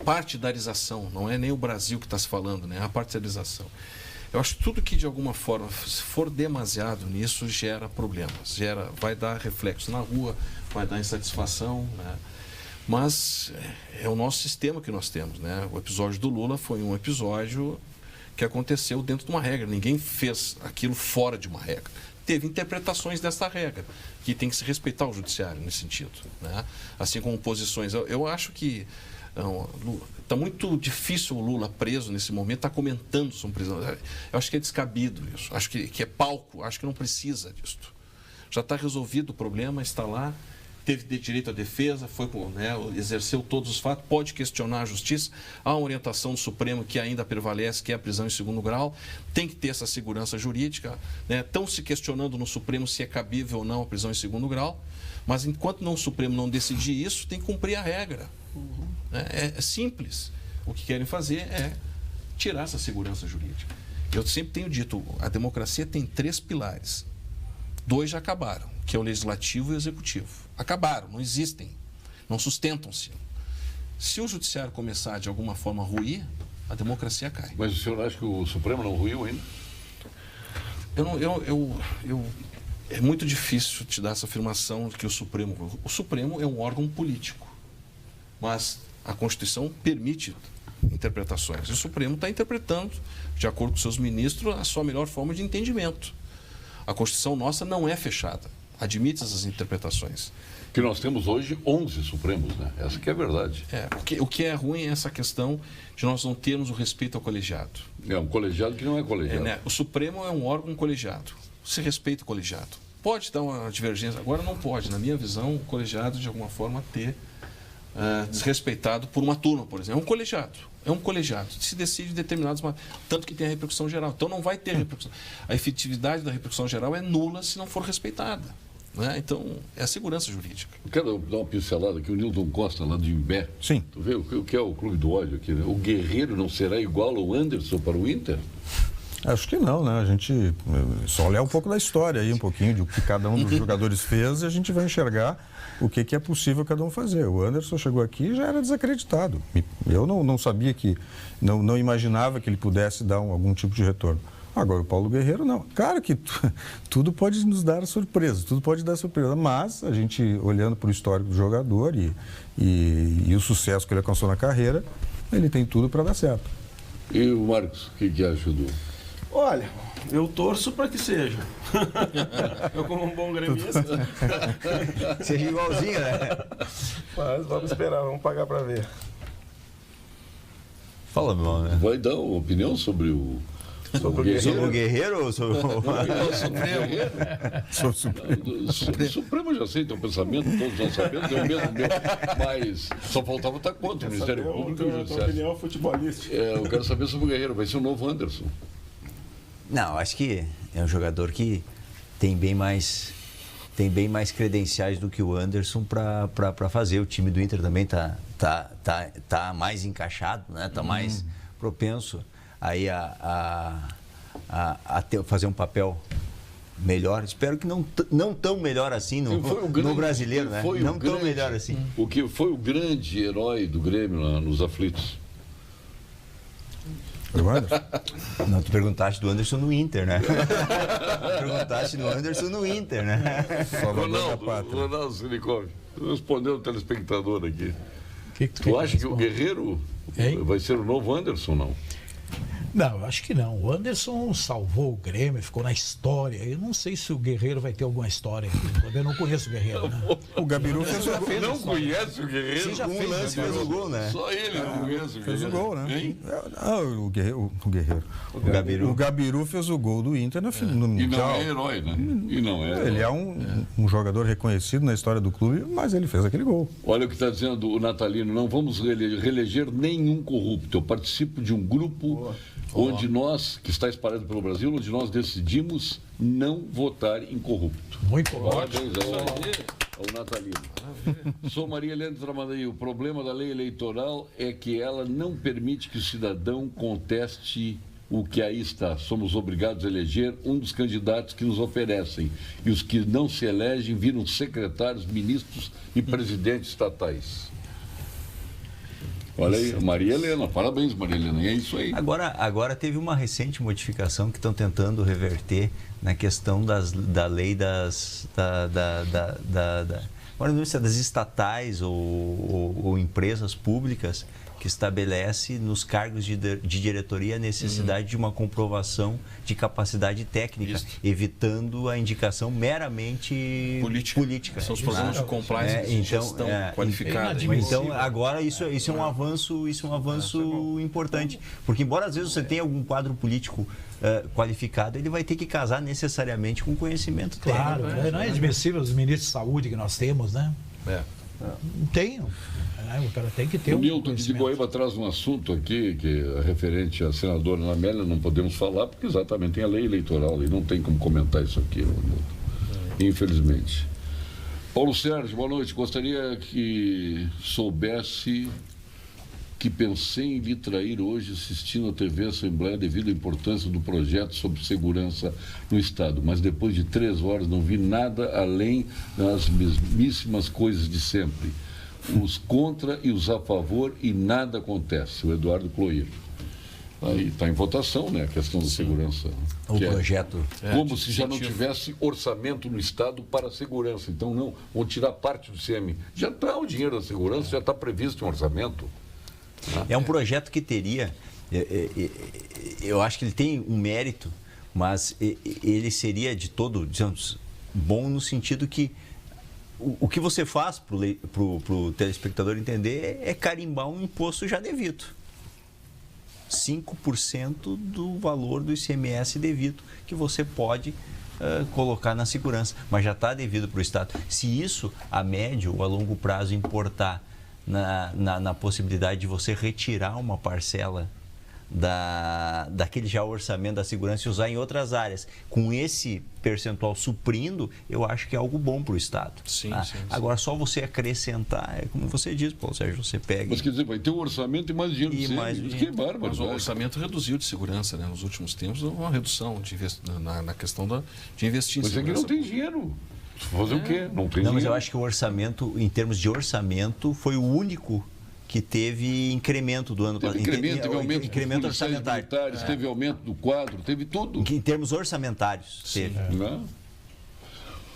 Partidarização, não é nem o Brasil que está se falando, né? É a partidarização. Eu acho que tudo que de alguma forma, se for demasiado nisso, gera problemas, vai dar reflexo na rua, vai dar insatisfação, né? Mas é o nosso sistema que nós temos, né? O episódio do Lula foi um episódio que aconteceu dentro de uma regra. Ninguém fez aquilo fora de uma regra. Teve interpretações dessa regra, que tem que se respeitar o judiciário nesse sentido, né? Assim como posições. Eu acho que está muito difícil o Lula preso nesse momento, está comentando sobre prisão. Eu acho que é descabido isso. Acho que é palco, acho que não precisa disso. Já está resolvido o problema, está lá. Teve direito à defesa, exerceu todos os fatos, pode questionar a justiça. Há uma orientação do Supremo que ainda prevalece, que é a prisão em segundo grau. Tem que ter essa segurança jurídica. Estão se questionando no Supremo se é cabível ou não a prisão em segundo grau. Mas enquanto o Supremo não decidir isso, tem que cumprir a regra. É simples. O que querem fazer é tirar essa segurança jurídica. Eu sempre tenho dito, a democracia tem 3 pilares. 2 já acabaram, que é o legislativo e o executivo. Acabaram, não existem, não sustentam-se. Se o judiciário começar de alguma forma a ruir, a democracia cai. Mas o senhor acha que o Supremo não ruiu ainda? É muito difícil te dar essa afirmação de que o Supremo é um órgão político, mas a Constituição permite interpretações. E o Supremo está interpretando, de acordo com seus ministros, a sua melhor forma de entendimento. A Constituição nossa não é fechada, admite essas interpretações. Que nós temos hoje 11 Supremos, né? Essa que é a verdade. O que é ruim é essa questão de nós não termos o respeito ao colegiado. É um colegiado que não é colegiado. O Supremo é um órgão colegiado. Se respeita o colegiado. Pode dar uma divergência, agora não pode. Na minha visão, o colegiado, de alguma forma, ter desrespeitado por uma turma, por exemplo. É um colegiado. Se decide determinados... Tanto que tem a repercussão geral. Então, não vai ter repercussão. A efetividade da repercussão geral é nula se não for respeitada. Né? Então, é a segurança jurídica. Eu quero dar uma pincelada aqui. O Nilton Costa, lá de Imbé. Sim. Tu vê o que é o clube do ódio aqui, né? O Guerreiro não será igual ao Anderson para o Inter? Acho que não, né? A gente só olhar um pouco da história aí, um pouquinho de o que cada um dos jogadores fez, e a gente vai enxergar o que é possível cada um fazer. O Anderson chegou aqui e já era desacreditado. Eu não sabia não imaginava que ele pudesse dar algum tipo de retorno. Agora, o Paulo Guerreiro, não. Claro que tudo pode nos dar surpresa, tudo pode dar surpresa, mas a gente, olhando para o histórico do jogador e o sucesso que ele alcançou na carreira, ele tem tudo para dar certo. E o Marcos, o que ajudou? Olha, eu torço para que seja. Eu, como um bom gremista. Seja igualzinho, né? Mas vamos esperar, vamos pagar para ver. Fala, meu nome. Vai dar uma opinião sobre o Guerreiro? Sobre o Guerreiro ou sobre o... O Supremo já aceita o pensamento, todos nós sabemos, é o mesmo meu, mas só faltava estar contra o Ministério Público e o Judiciário. Opinião futebolística. Eu quero saber sobre o Guerreiro, vai ser o novo Anderson. Não, acho que é um jogador que tem bem mais credenciais do que o Anderson para fazer. O time do Inter também tá mais encaixado, né? Tá mais propenso aí a fazer um papel melhor. Espero que não tão melhor assim no brasileiro, né? Não tão melhor assim. O que foi o grande herói do Grêmio lá nos aflitos? O Anderson? Não, tu perguntaste do Anderson no Inter, né? Perguntaste do Anderson no Inter, né? Ronaldo Silicone, respondeu o telespectador aqui. Tu acha que o Guerreiro vai ser o novo Anderson, não? Não, eu acho que não. O Anderson salvou o Grêmio, ficou na história. Eu não sei se o Guerreiro vai ter alguma história. Eu não conheço o Guerreiro, né? O Gabiru fez o gol. Não conhece o Guerreiro? Sim, já fez o gol, né? Só ele não conhece o Guerreiro. Fez o gol, né? O Guerreiro. O Gabiru fez o gol do Inter no E Mundial. não é herói, né? E não é. Ele é um jogador reconhecido na história do clube, mas ele fez aquele gol. Olha o que está dizendo o Natalino, não vamos reeleger nenhum corrupto. Eu participo de um grupo onde nós, que está espalhado pelo Brasil, onde nós decidimos não votar em corrupto. Muito bom. Parabéns ao Natalino. Sou Maria Helena Tramandaí. O problema da lei eleitoral é que ela não permite que o cidadão conteste o que aí está. Somos obrigados a eleger um dos candidatos que nos oferecem. E os que não se elegem viram secretários, ministros e presidentes estatais. Olha aí, Maria Helena, parabéns, Maria Helena, e é isso aí. Agora teve uma recente modificação que estão tentando reverter na questão da lei das estatais ou empresas públicas, que estabelece nos cargos de diretoria a necessidade de uma comprovação de capacidade técnica, evitando a indicação meramente política. São os programas de compliance e gestão qualificada. Então, agora isso é um avanço, importante, porque embora às vezes você tenha algum quadro político qualificado, ele vai ter que casar necessariamente com conhecimento técnico. Claro, não é admissível os ministros de saúde que nós temos, né? Não tem. O cara tem que ter o Nilton de Goiaba traz um assunto aqui que é referente à senadora Ana Amélia, não podemos falar porque exatamente tem a lei eleitoral e não tem como comentar isso aqui, Nilton. Infelizmente. Paulo Sérgio, boa noite. Gostaria que soubesse que pensei em lhe trair hoje assistindo a TV Assembleia devido à importância do projeto sobre segurança no Estado, mas depois de 3 horas não vi nada além das mesmíssimas coisas de sempre. Os contra e os a favor e nada acontece. O Eduardo Cloir. Aí está em votação, né, a questão da segurança. O projeto. Como se já não tivesse orçamento no Estado para a segurança. Então, não, vão tirar parte do CM. Já está o dinheiro da segurança, já está previsto em orçamento. É um projeto que teria, eu acho que ele tem um mérito, mas ele seria de todo, digamos, bom no sentido que o que você faz para o telespectador entender é carimbar um imposto já devido. 5% do valor do ICMS devido que você pode colocar na segurança, mas já está devido para o Estado. Se isso, a médio ou a longo prazo, importar na possibilidade de você retirar uma parcela daquele já orçamento da segurança e usar em outras áreas, com esse percentual suprindo, eu acho que é algo bom para o Estado. Sim, tá? sim. Agora, só você acrescentar, é como você diz, Paulo Sérgio, você pega... Mas quer dizer, vai ter um orçamento e mais dinheiro mais que é bárbaro. Mas o orçamento reduziu de segurança, né? Nos últimos tempos, uma redução na questão de investir em segurança. Mas é que não tem dinheiro. Fazer o quê? Não tem dinheiro. Mas eu acho que o orçamento, em termos de orçamento, foi o único que teve incremento do ano passado. Teve aumento incremento orçamentário. Teve aumento do quadro, teve tudo. Em termos orçamentários, teve. Não?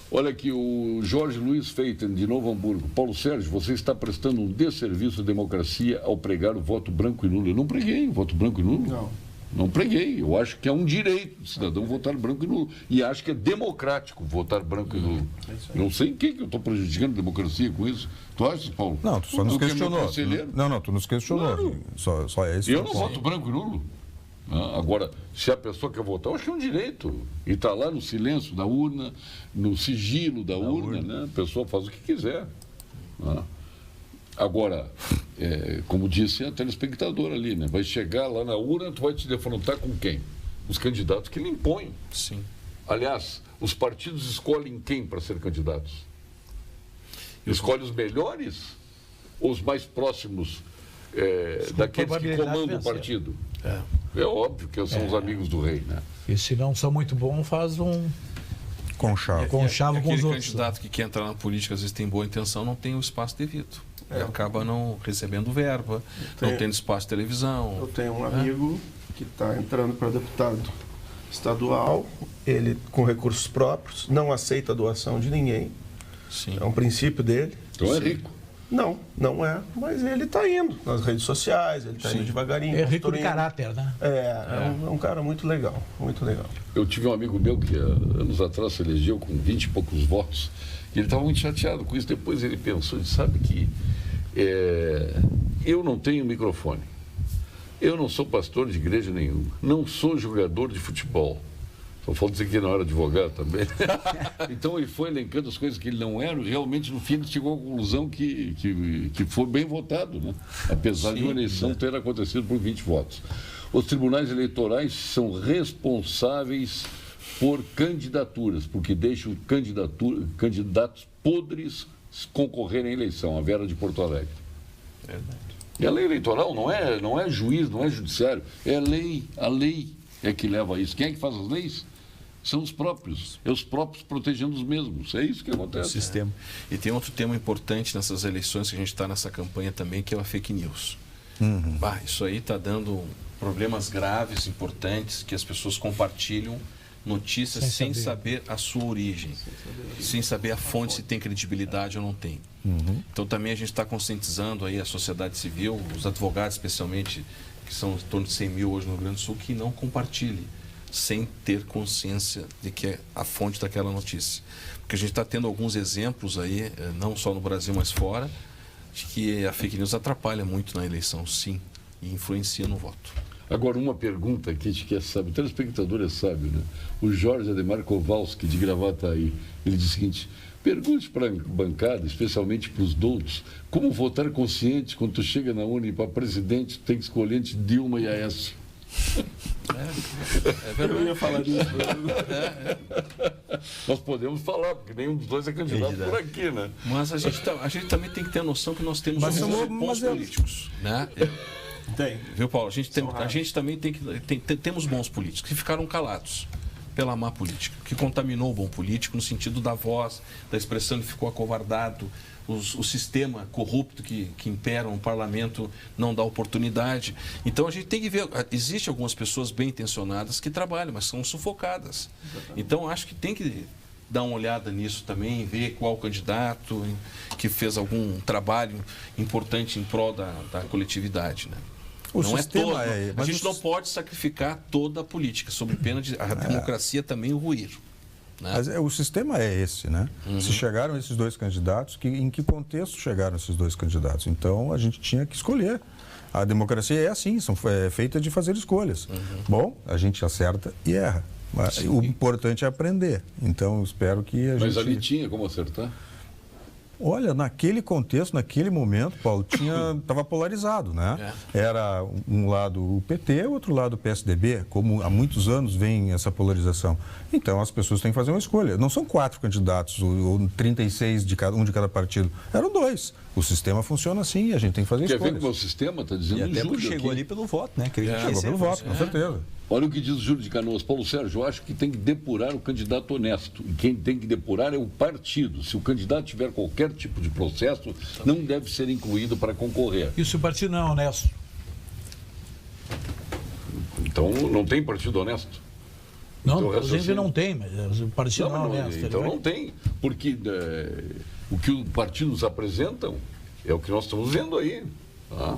Olha aqui, o Jorge Luiz Feiten, de Novo Hamburgo. Paulo Sérgio, você está prestando um desserviço à democracia ao pregar o voto branco e nulo. Eu não preguei o voto branco e nulo. Não preguei. Eu acho que é um direito do cidadão votar branco e nulo. E acho que é democrático votar branco e nulo. Não sei em que eu estou prejudicando a democracia com isso. Tu achas, Paulo? Não, tu só nos questionou. Não, tu nos questionou. Claro. Só é isso. Eu não voto branco e nulo. Agora, se a pessoa quer votar, eu acho que é um direito. E está lá no silêncio da urna, no sigilo da urna, né? A pessoa faz o que quiser. Agora, como disse a telespectadora ali, né? Vai chegar lá na urna, tu vai te defrontar com quem? Os candidatos que lhe impõem. Sim. Aliás, os partidos escolhem quem para ser candidatos? Escolhem os melhores ou os mais próximos daqueles que comandam o partido? É óbvio que são os amigos do rei, né? E se não são muito bons, faz um conchavo com os outros. Aquele candidato que quer entrar na política, às vezes tem boa intenção, não tem o espaço devido. E acaba não recebendo verba, não tendo espaço de televisão. Eu tenho um amigo que está entrando para deputado estadual, ele com recursos próprios, não aceita doação de ninguém. Sim. É um princípio dele. Então é rico. Não é, mas ele está indo nas redes sociais, ele está indo devagarinho. É rico de caráter, né? É um cara muito legal, muito legal. Eu tive um amigo meu que anos atrás se elegeu com 20 e poucos votos, e ele estava muito chateado com isso. Depois ele pensou, ele sabe que eu não tenho microfone, eu não sou pastor de igreja nenhuma, não sou jogador de futebol. Só falta dizer que ele não era advogado também. Então ele foi elencando as coisas que ele não era, e realmente no fim ele chegou à conclusão que foi bem votado, né? Apesar de uma eleição ter acontecido por 20 votos. Os tribunais eleitorais são responsáveis por candidaturas, porque deixam candidatos podres concorrerem à eleição, a Vera de Porto Alegre. E a lei eleitoral não é juiz, não é judiciário, é lei, a lei é que leva a isso. Quem é que faz as leis? São os próprios protegendo os mesmos. É isso que acontece. O sistema. E tem outro tema importante nessas eleições que a gente está nessa campanha também, que é a fake news. Isso aí está dando problemas graves, importantes, que as pessoas compartilham notícias sem saber a sua origem, sem saber a fonte, se tem credibilidade ou não tem. Então também a gente está conscientizando aí a sociedade civil, os advogados especialmente, que são em torno de 100 mil hoje no Rio Grande do Sul, que não compartilhe, sem ter consciência de que é a fonte daquela notícia. Porque a gente está tendo alguns exemplos aí, não só no Brasil, mas fora, de que a fake news atrapalha muito na eleição, sim, e influencia no voto. Agora, uma pergunta que a gente quer saber, o telespectador é sábio, né? O Jorge Ademar Kowalski, de Gravataí, ele diz o seguinte: pergunte para a bancada, especialmente para os doutos, como votar consciente quando tu chega na urna e para presidente tem que escolher entre Dilma e Aécio. É verdade. Eu ia falar disso. Nós podemos falar, porque nenhum dos dois é candidato por aqui, né? Mas a gente também tem que ter a noção que nós temos bons políticos, né? Tem. Viu, Paulo? A gente também temos bons políticos que ficaram calados pela má política, que contaminou o bom político no sentido da voz, da expressão que ficou acovardado, o sistema corrupto que impera no parlamento não dá oportunidade. Então a gente tem que ver, existem algumas pessoas bem intencionadas que trabalham, mas são sufocadas. Então acho que tem que dar uma olhada nisso também, ver qual candidato que fez algum trabalho importante em prol da coletividade, né? Não é todo. A gente não pode sacrificar toda a política, sob pena de a democracia também ruir. Né? Mas o sistema é esse, né? Se chegaram esses dois candidatos, em que contexto chegaram esses dois candidatos? Então, a gente tinha que escolher. A democracia é assim, é feita de fazer escolhas. Bom, a gente acerta e erra. Sim. O importante é aprender. Então, eu espero que a gente... Mas ali tinha como acertar? Olha, naquele contexto, naquele momento, Paulo, estava polarizado, né? Era um lado o PT, outro lado o PSDB, como há muitos anos vem essa polarização. Então, as pessoas têm que fazer uma escolha. Não são 4 candidatos, ou 36 de cada partido. Eram 2. O sistema funciona assim e a gente tem que fazer escolhas. Quer ver como o sistema está dizendo? E até porque aqui. chegou ali pelo voto, né? Chegou pelo voto, com certeza. Olha o que diz o Júlio de Canoas. Paulo Sérgio, eu acho que tem que depurar o candidato honesto. E quem tem que depurar é o partido. Se o candidato tiver qualquer tipo de processo, não deve ser incluído para concorrer. E se o partido não é honesto? Então, não tem partido honesto? Não, Então, inclusive não tem, mas o partido não é honesto. Então não tem, porque o que os partidos apresentam é o que nós estamos vendo aí. Tá?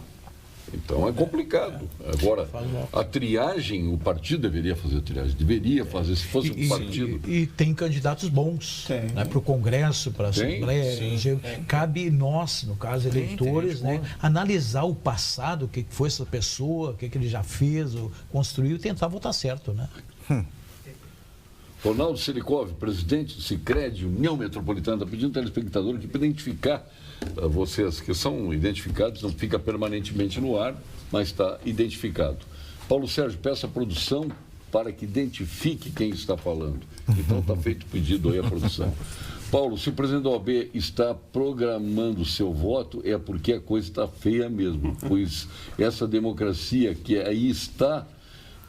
Então é complicado. Agora, a triagem, o partido deveria fazer a triagem, deveria fazer, se fosse um partido. E tem candidatos bons, né, para o Congresso, para a Assembleia. Cabe nós, no caso, eleitores, né, analisar o passado, o que foi essa pessoa, o que ele já fez, construiu e tentar votar certo, né? Ronaldo Selikov, presidente do Sicredi, União Metropolitana, está pedindo ao telespectador aqui para identificar vocês que são identificados, não fica permanentemente no ar, mas está identificado. Paulo Sérgio, peça a produção para que identifique quem está falando. Então está feito o pedido aí à produção. Paulo, se o presidente da OAB está programando o seu voto, é porque a coisa está feia mesmo, pois essa democracia que aí está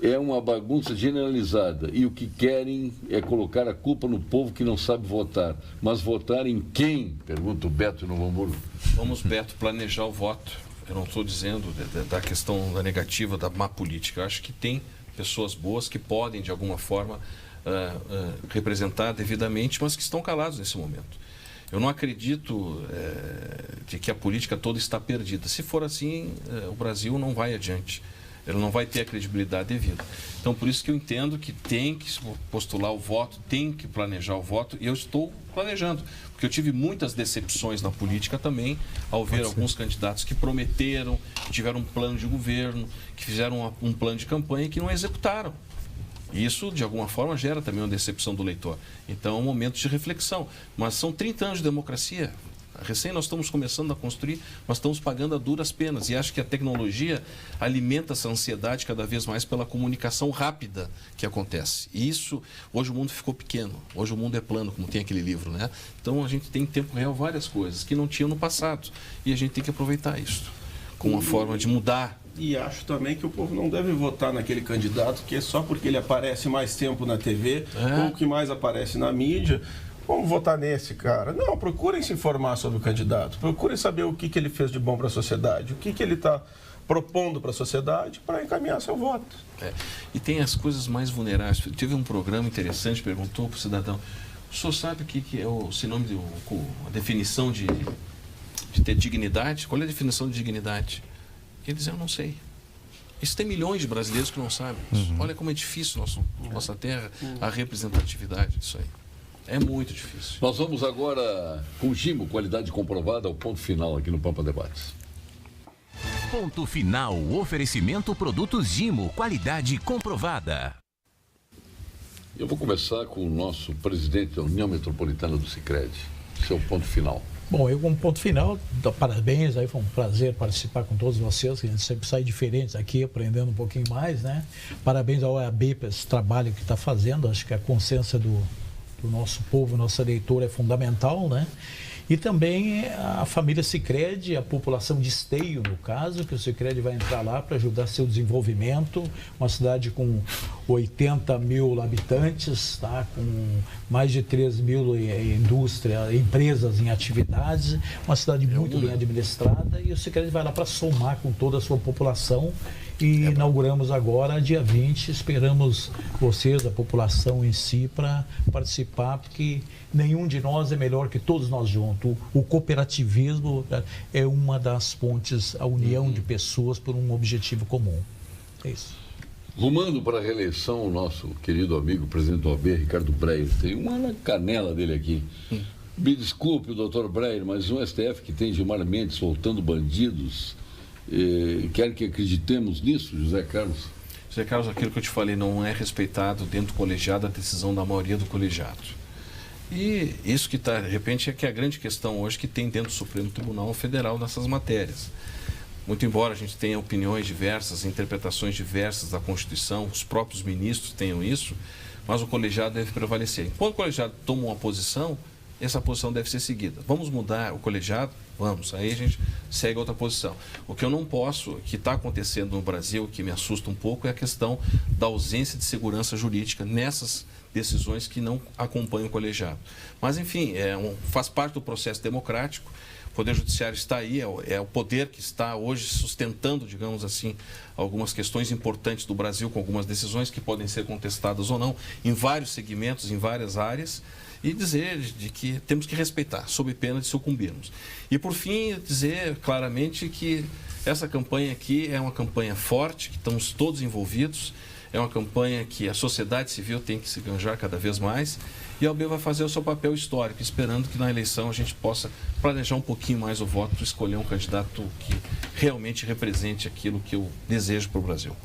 é uma bagunça generalizada e o que querem é colocar a culpa no povo que não sabe votar. Mas votar em quem? Pergunta o Beto no Hamburgo. Vamos, Beto, planejar o voto. Eu não estou dizendo da questão da negativa, da má política. Eu acho que tem pessoas boas que podem, de alguma forma, representar devidamente, mas que estão calados nesse momento. Eu não acredito de que a política toda está perdida. Se for assim, o Brasil não vai adiante. Ele não vai ter a credibilidade devida. Então, por isso que eu entendo que tem que postular o voto, tem que planejar o voto, e eu estou planejando. Porque eu tive muitas decepções na política também, ao ver alguns candidatos que prometeram, que tiveram um plano de governo, que fizeram um plano de campanha e que não executaram. E isso, de alguma forma, gera também uma decepção do eleitor. Então, é um momento de reflexão. Mas são 30 anos de democracia. Recém nós estamos começando a construir, nós estamos pagando a duras penas. E acho que a tecnologia alimenta essa ansiedade cada vez mais pela comunicação rápida que acontece. E isso, hoje o mundo ficou pequeno, hoje o mundo é plano, como tem aquele livro, né? Então a gente tem em tempo real várias coisas que não tinham no passado. E a gente tem que aproveitar isso como uma forma de mudar. E acho também que o povo não deve votar naquele candidato que é só porque ele aparece mais tempo na TV ou que mais aparece na mídia. Vamos votar nesse cara. Não, procurem se informar sobre o candidato. Procurem saber o que ele fez de bom para a sociedade. O que ele está propondo para a sociedade para encaminhar seu voto. E tem as coisas mais vulneráveis. Tive um programa interessante, perguntou para o cidadão, o senhor sabe o que é o sinônimo, a definição de ter dignidade? Qual é a definição de dignidade? Ele dizia, eu não sei. Isso tem milhões de brasileiros que não sabem. Olha como é difícil nossa terra, a representatividade disso aí. É muito difícil. Nós vamos agora com o Gimo, qualidade comprovada, ao ponto final aqui no Pampa Debates. Ponto final, oferecimento produtos Gimo, qualidade comprovada. Eu vou começar com o nosso presidente da União Metropolitana do Sicredi. Seu ponto final. Bom, eu como ponto final, parabéns, aí foi um prazer participar com todos vocês, que a gente sempre sai diferentes aqui, aprendendo um pouquinho mais, né? Parabéns ao OAB por esse trabalho que está fazendo, acho que a consciência do nosso povo, nossa eleitor é fundamental, né? E também a família Sicredi, a população de Esteio, no caso, que o Sicredi vai entrar lá para ajudar seu desenvolvimento, uma cidade com 80 mil habitantes, tá? Com mais de 3 mil empresas em atividades, uma cidade muito bem administrada, e o Sicredi vai lá para somar com toda a sua população e inauguramos agora, dia 20. Esperamos vocês, a população em si, para participar, porque nenhum de nós é melhor que todos nós juntos. O cooperativismo é uma das pontes, a união de pessoas por um objetivo comum. É isso. Rumando para a reeleição, o nosso querido amigo, presidente do OAB, Ricardo Breyer, tem uma na canela dele aqui. Me desculpe, doutor Breyer, mas um STF que tem Gilmar Mendes soltando bandidos, quer que acreditemos nisso, José Carlos? José Carlos, aquilo que eu te falei, não é respeitado dentro do colegiado a decisão da maioria do colegiado. E isso que está, de repente, é que é a grande questão hoje que tem dentro do Supremo Tribunal Federal nessas matérias. Muito embora a gente tenha opiniões diversas, interpretações diversas da Constituição, os próprios ministros tenham isso, mas o colegiado deve prevalecer. Enquanto o colegiado toma uma posição, essa posição deve ser seguida. Vamos mudar o colegiado? Vamos. Aí a gente segue outra posição. O que eu não posso, que está acontecendo no Brasil, que me assusta um pouco, é a questão da ausência de segurança jurídica nessas decisões que não acompanham o colegiado. Mas, enfim, faz parte do processo democrático. O Poder Judiciário está aí, é o poder que está hoje sustentando, digamos assim, algumas questões importantes do Brasil, com algumas decisões que podem ser contestadas ou não, em vários segmentos, em várias áreas, e dizer de que temos que respeitar, sob pena de sucumbirmos. E, por fim, dizer claramente que essa campanha aqui é uma campanha forte, que estamos todos envolvidos, é uma campanha que a sociedade civil tem que se engajar cada vez mais, e a OAB vai fazer o seu papel histórico, esperando que na eleição a gente possa planejar um pouquinho mais o voto, escolher um candidato que realmente represente aquilo que eu desejo para o Brasil.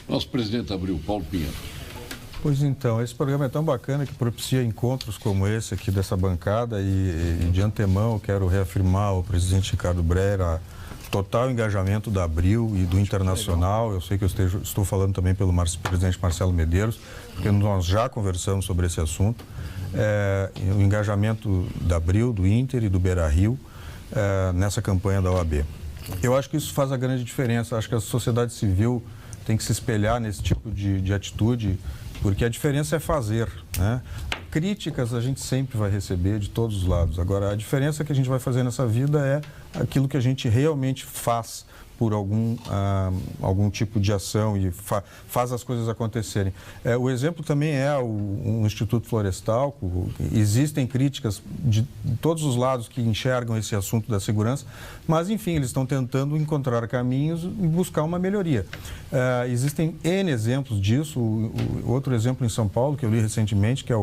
Nosso presidente abriu, Paulo Pinheiro. Pois então, esse programa é tão bacana que propicia encontros como esse aqui dessa bancada e de antemão eu quero reafirmar ao presidente Ricardo Breyer a total engajamento da Abril e do Internacional. Eu sei que eu estou falando também pelo presidente Marcelo Medeiros, porque nós já conversamos sobre esse assunto. O engajamento da Abril, do Inter e do Beira-Rio nessa campanha da OAB. Eu acho que isso faz a grande diferença. Acho que a sociedade civil tem que se espelhar nesse tipo de atitude, porque a diferença é fazer, né? Críticas a gente sempre vai receber de todos os lados. Agora, a diferença que a gente vai fazer nessa vida é aquilo que a gente realmente faz por algum tipo de ação e faz as coisas acontecerem. O exemplo também é o Instituto Florestal. Existem críticas de todos os lados que enxergam esse assunto da segurança, mas, enfim, eles estão tentando encontrar caminhos e buscar uma melhoria. Existem N exemplos disso. Outro exemplo em São Paulo, que eu li recentemente, que é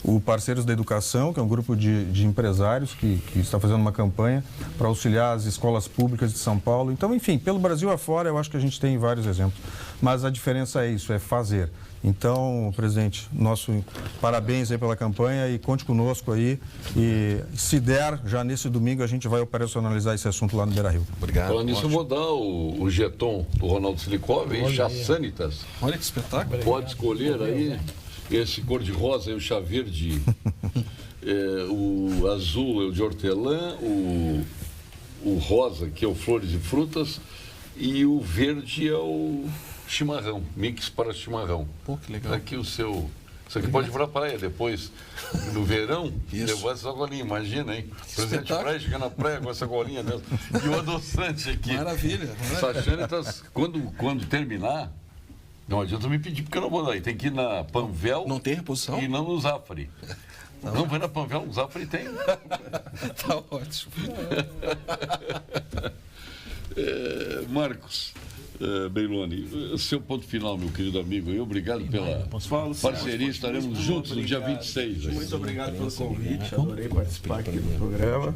o Parceiros da Educação, que é um grupo de empresários que está fazendo uma campanha para auxiliar as escolas públicas de São Paulo. Então, enfim, pelo Brasil afora, eu acho que a gente tem vários exemplos. Mas a diferença é isso, é fazer. Então, presidente, nosso parabéns aí pela campanha e conte conosco aí. E se der, já nesse domingo a gente vai operacionalizar esse assunto lá no Beira-Rio. Obrigado. Falando nisso, eu vou dar o jeton do Ronaldo Silikov e Chassanitas. Olha que espetáculo. Pode escolher aí. Esse cor-de-rosa é o chá verde, o azul é o de hortelã, o rosa, que é o flores e frutas, e o verde é o chimarrão, mix para chimarrão. Pô, que legal. Aqui o seu... Isso aqui pode ir para a praia depois, no verão, Isso. levar essa golinha, imagina, hein? O presidente de praia chega na praia com essa golinha mesmo. E o adoçante aqui. Maravilha. Sachanitas, quando terminar... Não adianta me pedir, porque eu não vou dar. Tem que ir na Panvel. Não tem reposição? E não no Zafari. Não, vai na Panvel, no Zafari tem. Tá ótimo. Marcos Beiloni, seu ponto final, meu querido amigo. E obrigado pela parceria. Estaremos juntos no dia 26. Muito obrigado pelo convite. Adorei participar aqui do programa.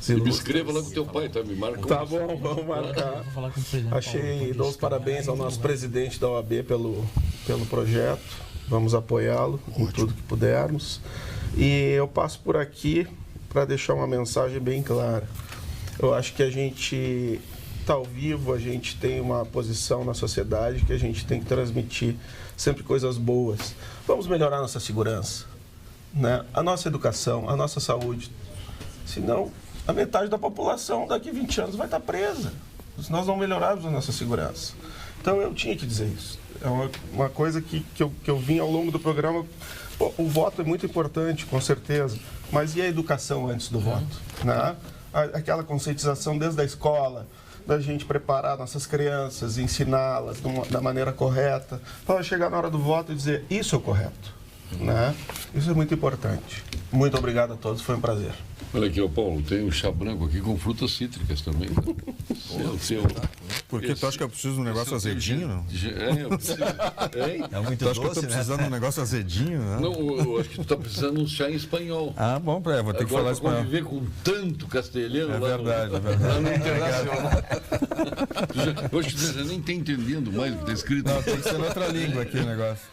E me inscreva lá com teu pai, tá? Me marca. Tá bom, vamos marcar. Dou os parabéns ao nosso presidente da OAB pelo projeto. Vamos apoiá-lo em tudo que pudermos. E eu passo por aqui para deixar uma mensagem bem clara. Eu acho que a gente está ao vivo, a gente tem uma posição na sociedade que a gente tem que transmitir sempre coisas boas. Vamos melhorar nossa segurança, né? A nossa educação, a nossa saúde. Senão, a metade da população daqui a 20 anos vai estar presa, se nós não melhorarmos a nossa segurança. Então, eu tinha que dizer isso. É uma coisa que eu vim ao longo do programa. Pô, o voto é muito importante, com certeza, mas e a educação antes do voto? Né? Aquela conscientização desde a escola, da gente preparar nossas crianças, ensiná-las da maneira correta, para chegar na hora do voto e dizer, isso é o correto. Né? Isso é muito importante. Muito obrigado a todos, foi um prazer. Olha aqui, ô Paulo, tem um chá branco aqui com frutas cítricas também. Porque tu acha que eu preciso de um negócio azedinho, não? Eu preciso. É muito Tu acha que eu doce, tô precisando de um negócio azedinho, né? Não, eu acho que tu tá precisando de um chá em espanhol. Ah, bom, vou ter que falar Agora, espanhol. conviver com tanto castelhano É lá verdade, é no, verdade. lá no Internacional. Eu acho que você já nem está entendendo mais o que está escrito. Não, tem que ser em outra língua aqui o negócio.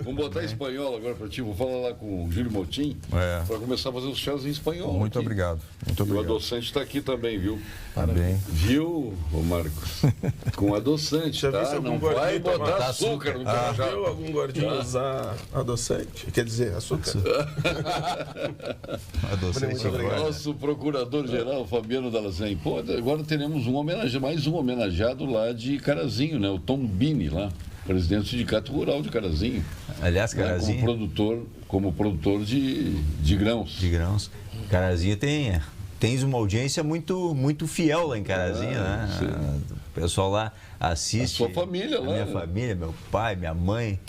Vamos botar em espanhol agora para ti. Vou falar lá com o Júlio Motim para começar a fazer os chás em espanhol. Muito aqui. obrigado. Muito E o obrigado. adoçante está aqui também, viu? Tá bem. Viu, ô Marcos? Com adoçante, Já vi se tá? algum Não vai gordinho botar tomar açúcar no Carajá. Viu algum gordinho usar adoçante? Quer dizer, açúcar? Adoçante. Nosso procurador-geral, Fabiano Dallacem. Pô, agora teremos mais um homenageado lá de Carazinho, né? O Tom Bini, lá, presidente do Sindicato Rural de Carazinho. Aliás, Né? Carazinho... Como produtor de grãos. De grãos. Carazinho tens uma audiência muito fiel lá em Carazinho, né? Sim. O pessoal lá assiste. A sua família lá. Minha família, meu pai, minha mãe.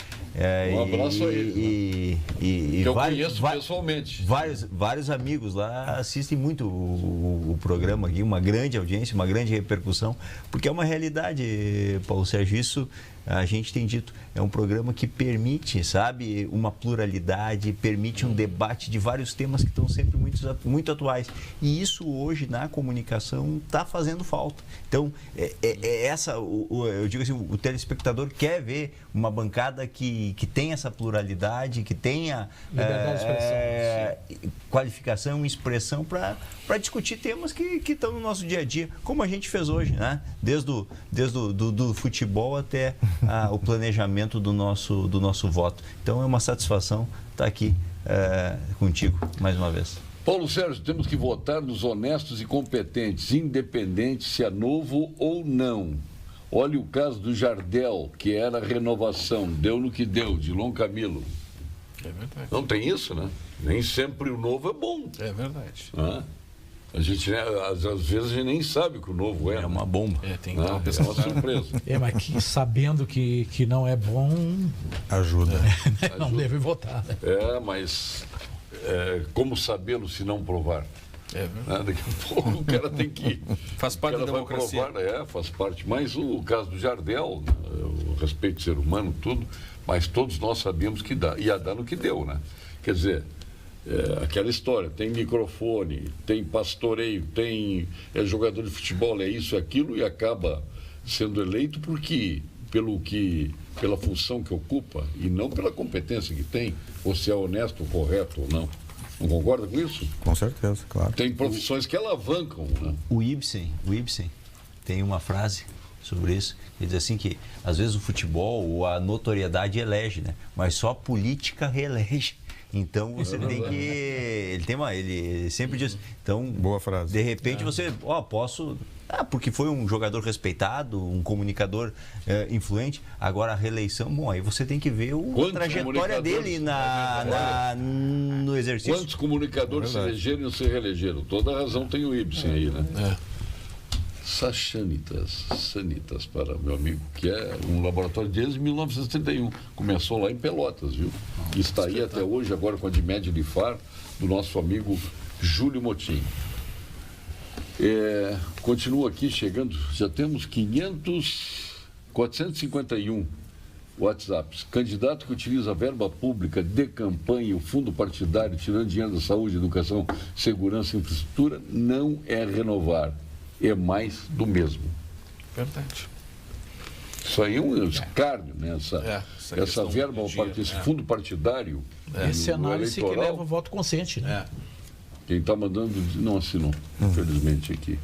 Um abraço a eles, que eu conheço pessoalmente. Vários amigos lá assistem muito o programa aqui, uma grande audiência, uma grande repercussão, porque é uma realidade, Paulo Sérgio, isso a gente tem dito, é um programa que permite, sabe, uma pluralidade, permite um debate de vários temas que estão sempre muito atuais. E isso hoje na comunicação está fazendo falta. Então, eu digo assim, o telespectador quer ver uma bancada que tem essa pluralidade, que tenha qualificação e expressão para discutir temas que estão no nosso dia a dia, como a gente fez hoje, né? Desde do futebol até o planejamento do nosso voto. Então é uma satisfação estar aqui contigo mais uma vez. Paulo Sérgio, temos que votar nos honestos e competentes, independente se é novo ou não. Olha o caso do Jardel, que era renovação, deu no que deu, Dilon Camilo. É verdade. Não tem isso, né? Nem sempre o novo é bom. É verdade. A gente, às vezes, a gente nem sabe que o novo é. É uma bomba. Tem que dar uma É uma surpresa. Mas sabendo que não é bom, Ajuda. não deve votar. Né? Mas como sabê-lo se não provar? É verdade. Daqui a pouco o cara tem que... Faz parte da democracia. Provar, faz parte. Mas o caso do Jardel, o respeito do ser humano, tudo, mas todos nós sabíamos que ia dar no que deu, né? Quer dizer, aquela história, tem microfone, tem pastoreio, tem jogador de futebol, é isso, é aquilo, e acaba sendo eleito pela função que ocupa e não pela competência que tem, ou se é honesto, correto ou não. Não concorda com isso? Com certeza, claro. Tem profissões que alavancam, né? O Ibsen tem uma frase sobre isso, ele diz assim que às vezes o futebol ou a notoriedade elege, né? Mas só a política reelege. Então você tem que... Ele sempre diz... Então, boa frase. De repente você... posso... porque foi um jogador respeitado, um comunicador influente. Agora a reeleição... Bom, aí você tem que ver a trajetória dele no exercício. Quantos comunicadores se elegeram e não se reelegeram? Toda razão tem o Ibsen aí, né? Sanitas para meu amigo, que é um laboratório desde 1931. Começou lá em Pelotas, viu? E está aí até hoje, agora com a Dimed Lifar, do nosso amigo Júlio Motim. Continua aqui chegando, já temos 451 WhatsApps. Candidato que utiliza a verba pública de campanha e o fundo partidário, tirando dinheiro da saúde, educação, segurança e infraestrutura, não é renovar. É mais do mesmo. Verdade. Isso aí é um escárnio, né? Essa verba, esse fundo partidário. Esse análise que leva o voto consciente, né? Quem está mandando não assinou, infelizmente, aqui.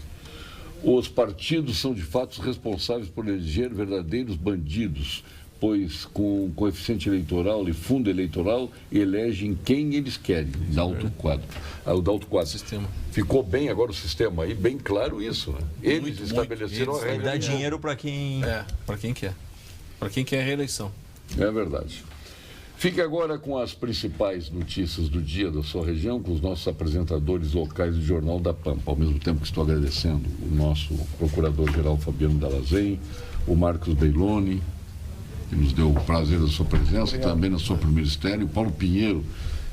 Os partidos são de fato responsáveis por eleger verdadeiros bandidos, pois com coeficiente eleitoral e fundo eleitoral elegem quem eles querem. Dalto Quadro. O Dalto Quadro. Sistema. Ficou bem agora o sistema aí, bem claro isso, né? Eles estabeleceram a regra. Dá dinheiro para quem... Para quem quer. Para quem quer a reeleição. É verdade. Fique agora com as principais notícias do dia da sua região, com os nossos apresentadores locais do Jornal da Pampa. Ao mesmo tempo que estou agradecendo o nosso procurador-geral Fabiano Dallazem, o Marcos Beiloni, que nos deu o prazer da sua presença, também na sua primeira estéreo, o Paulo Pinheiro,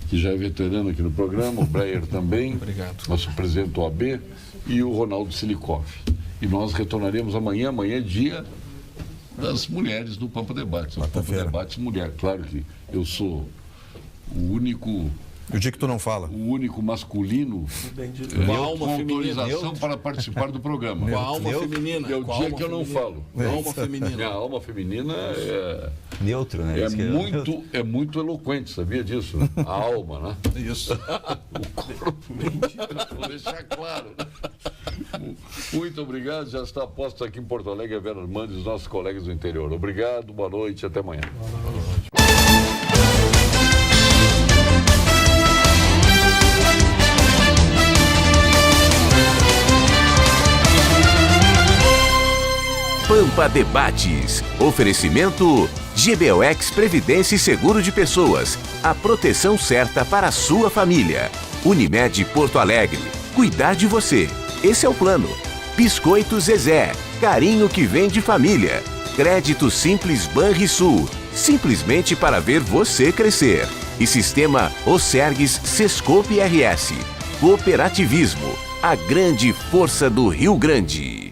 que já é veterano aqui no programa, o Breyer também, nosso presidente do OAB, e o Ronaldo Silikov. E nós retornaremos amanhã é dia das mulheres do Pampa Debates. Pampa Debates Mulher. Claro que eu sou o único... O dia que tu não fala. O único masculino com autorização para participar do programa. Com a alma feminina. É o dia que eu não falo. Com a alma feminina. Minha alma feminina é... Neutro, né? É muito eloquente, sabia disso? Né? A alma, né? Isso. O corpo, vou deixar claro. Né? Muito obrigado. Já está posto aqui em Porto Alegre a Vera Armando e os nossos colegas do interior. Obrigado, boa noite, até amanhã. Boa noite. Pampa Debates. Oferecimento GBOX Previdência e Seguro de Pessoas. A proteção certa para a sua família. Unimed Porto Alegre. Cuidar de você. Esse é o plano. Biscoito Zezé. Carinho que vem de família. Crédito Simples Banrisul. Simplesmente para ver você crescer. E Sistema Osergues Sescope RS. Cooperativismo. A grande força do Rio Grande.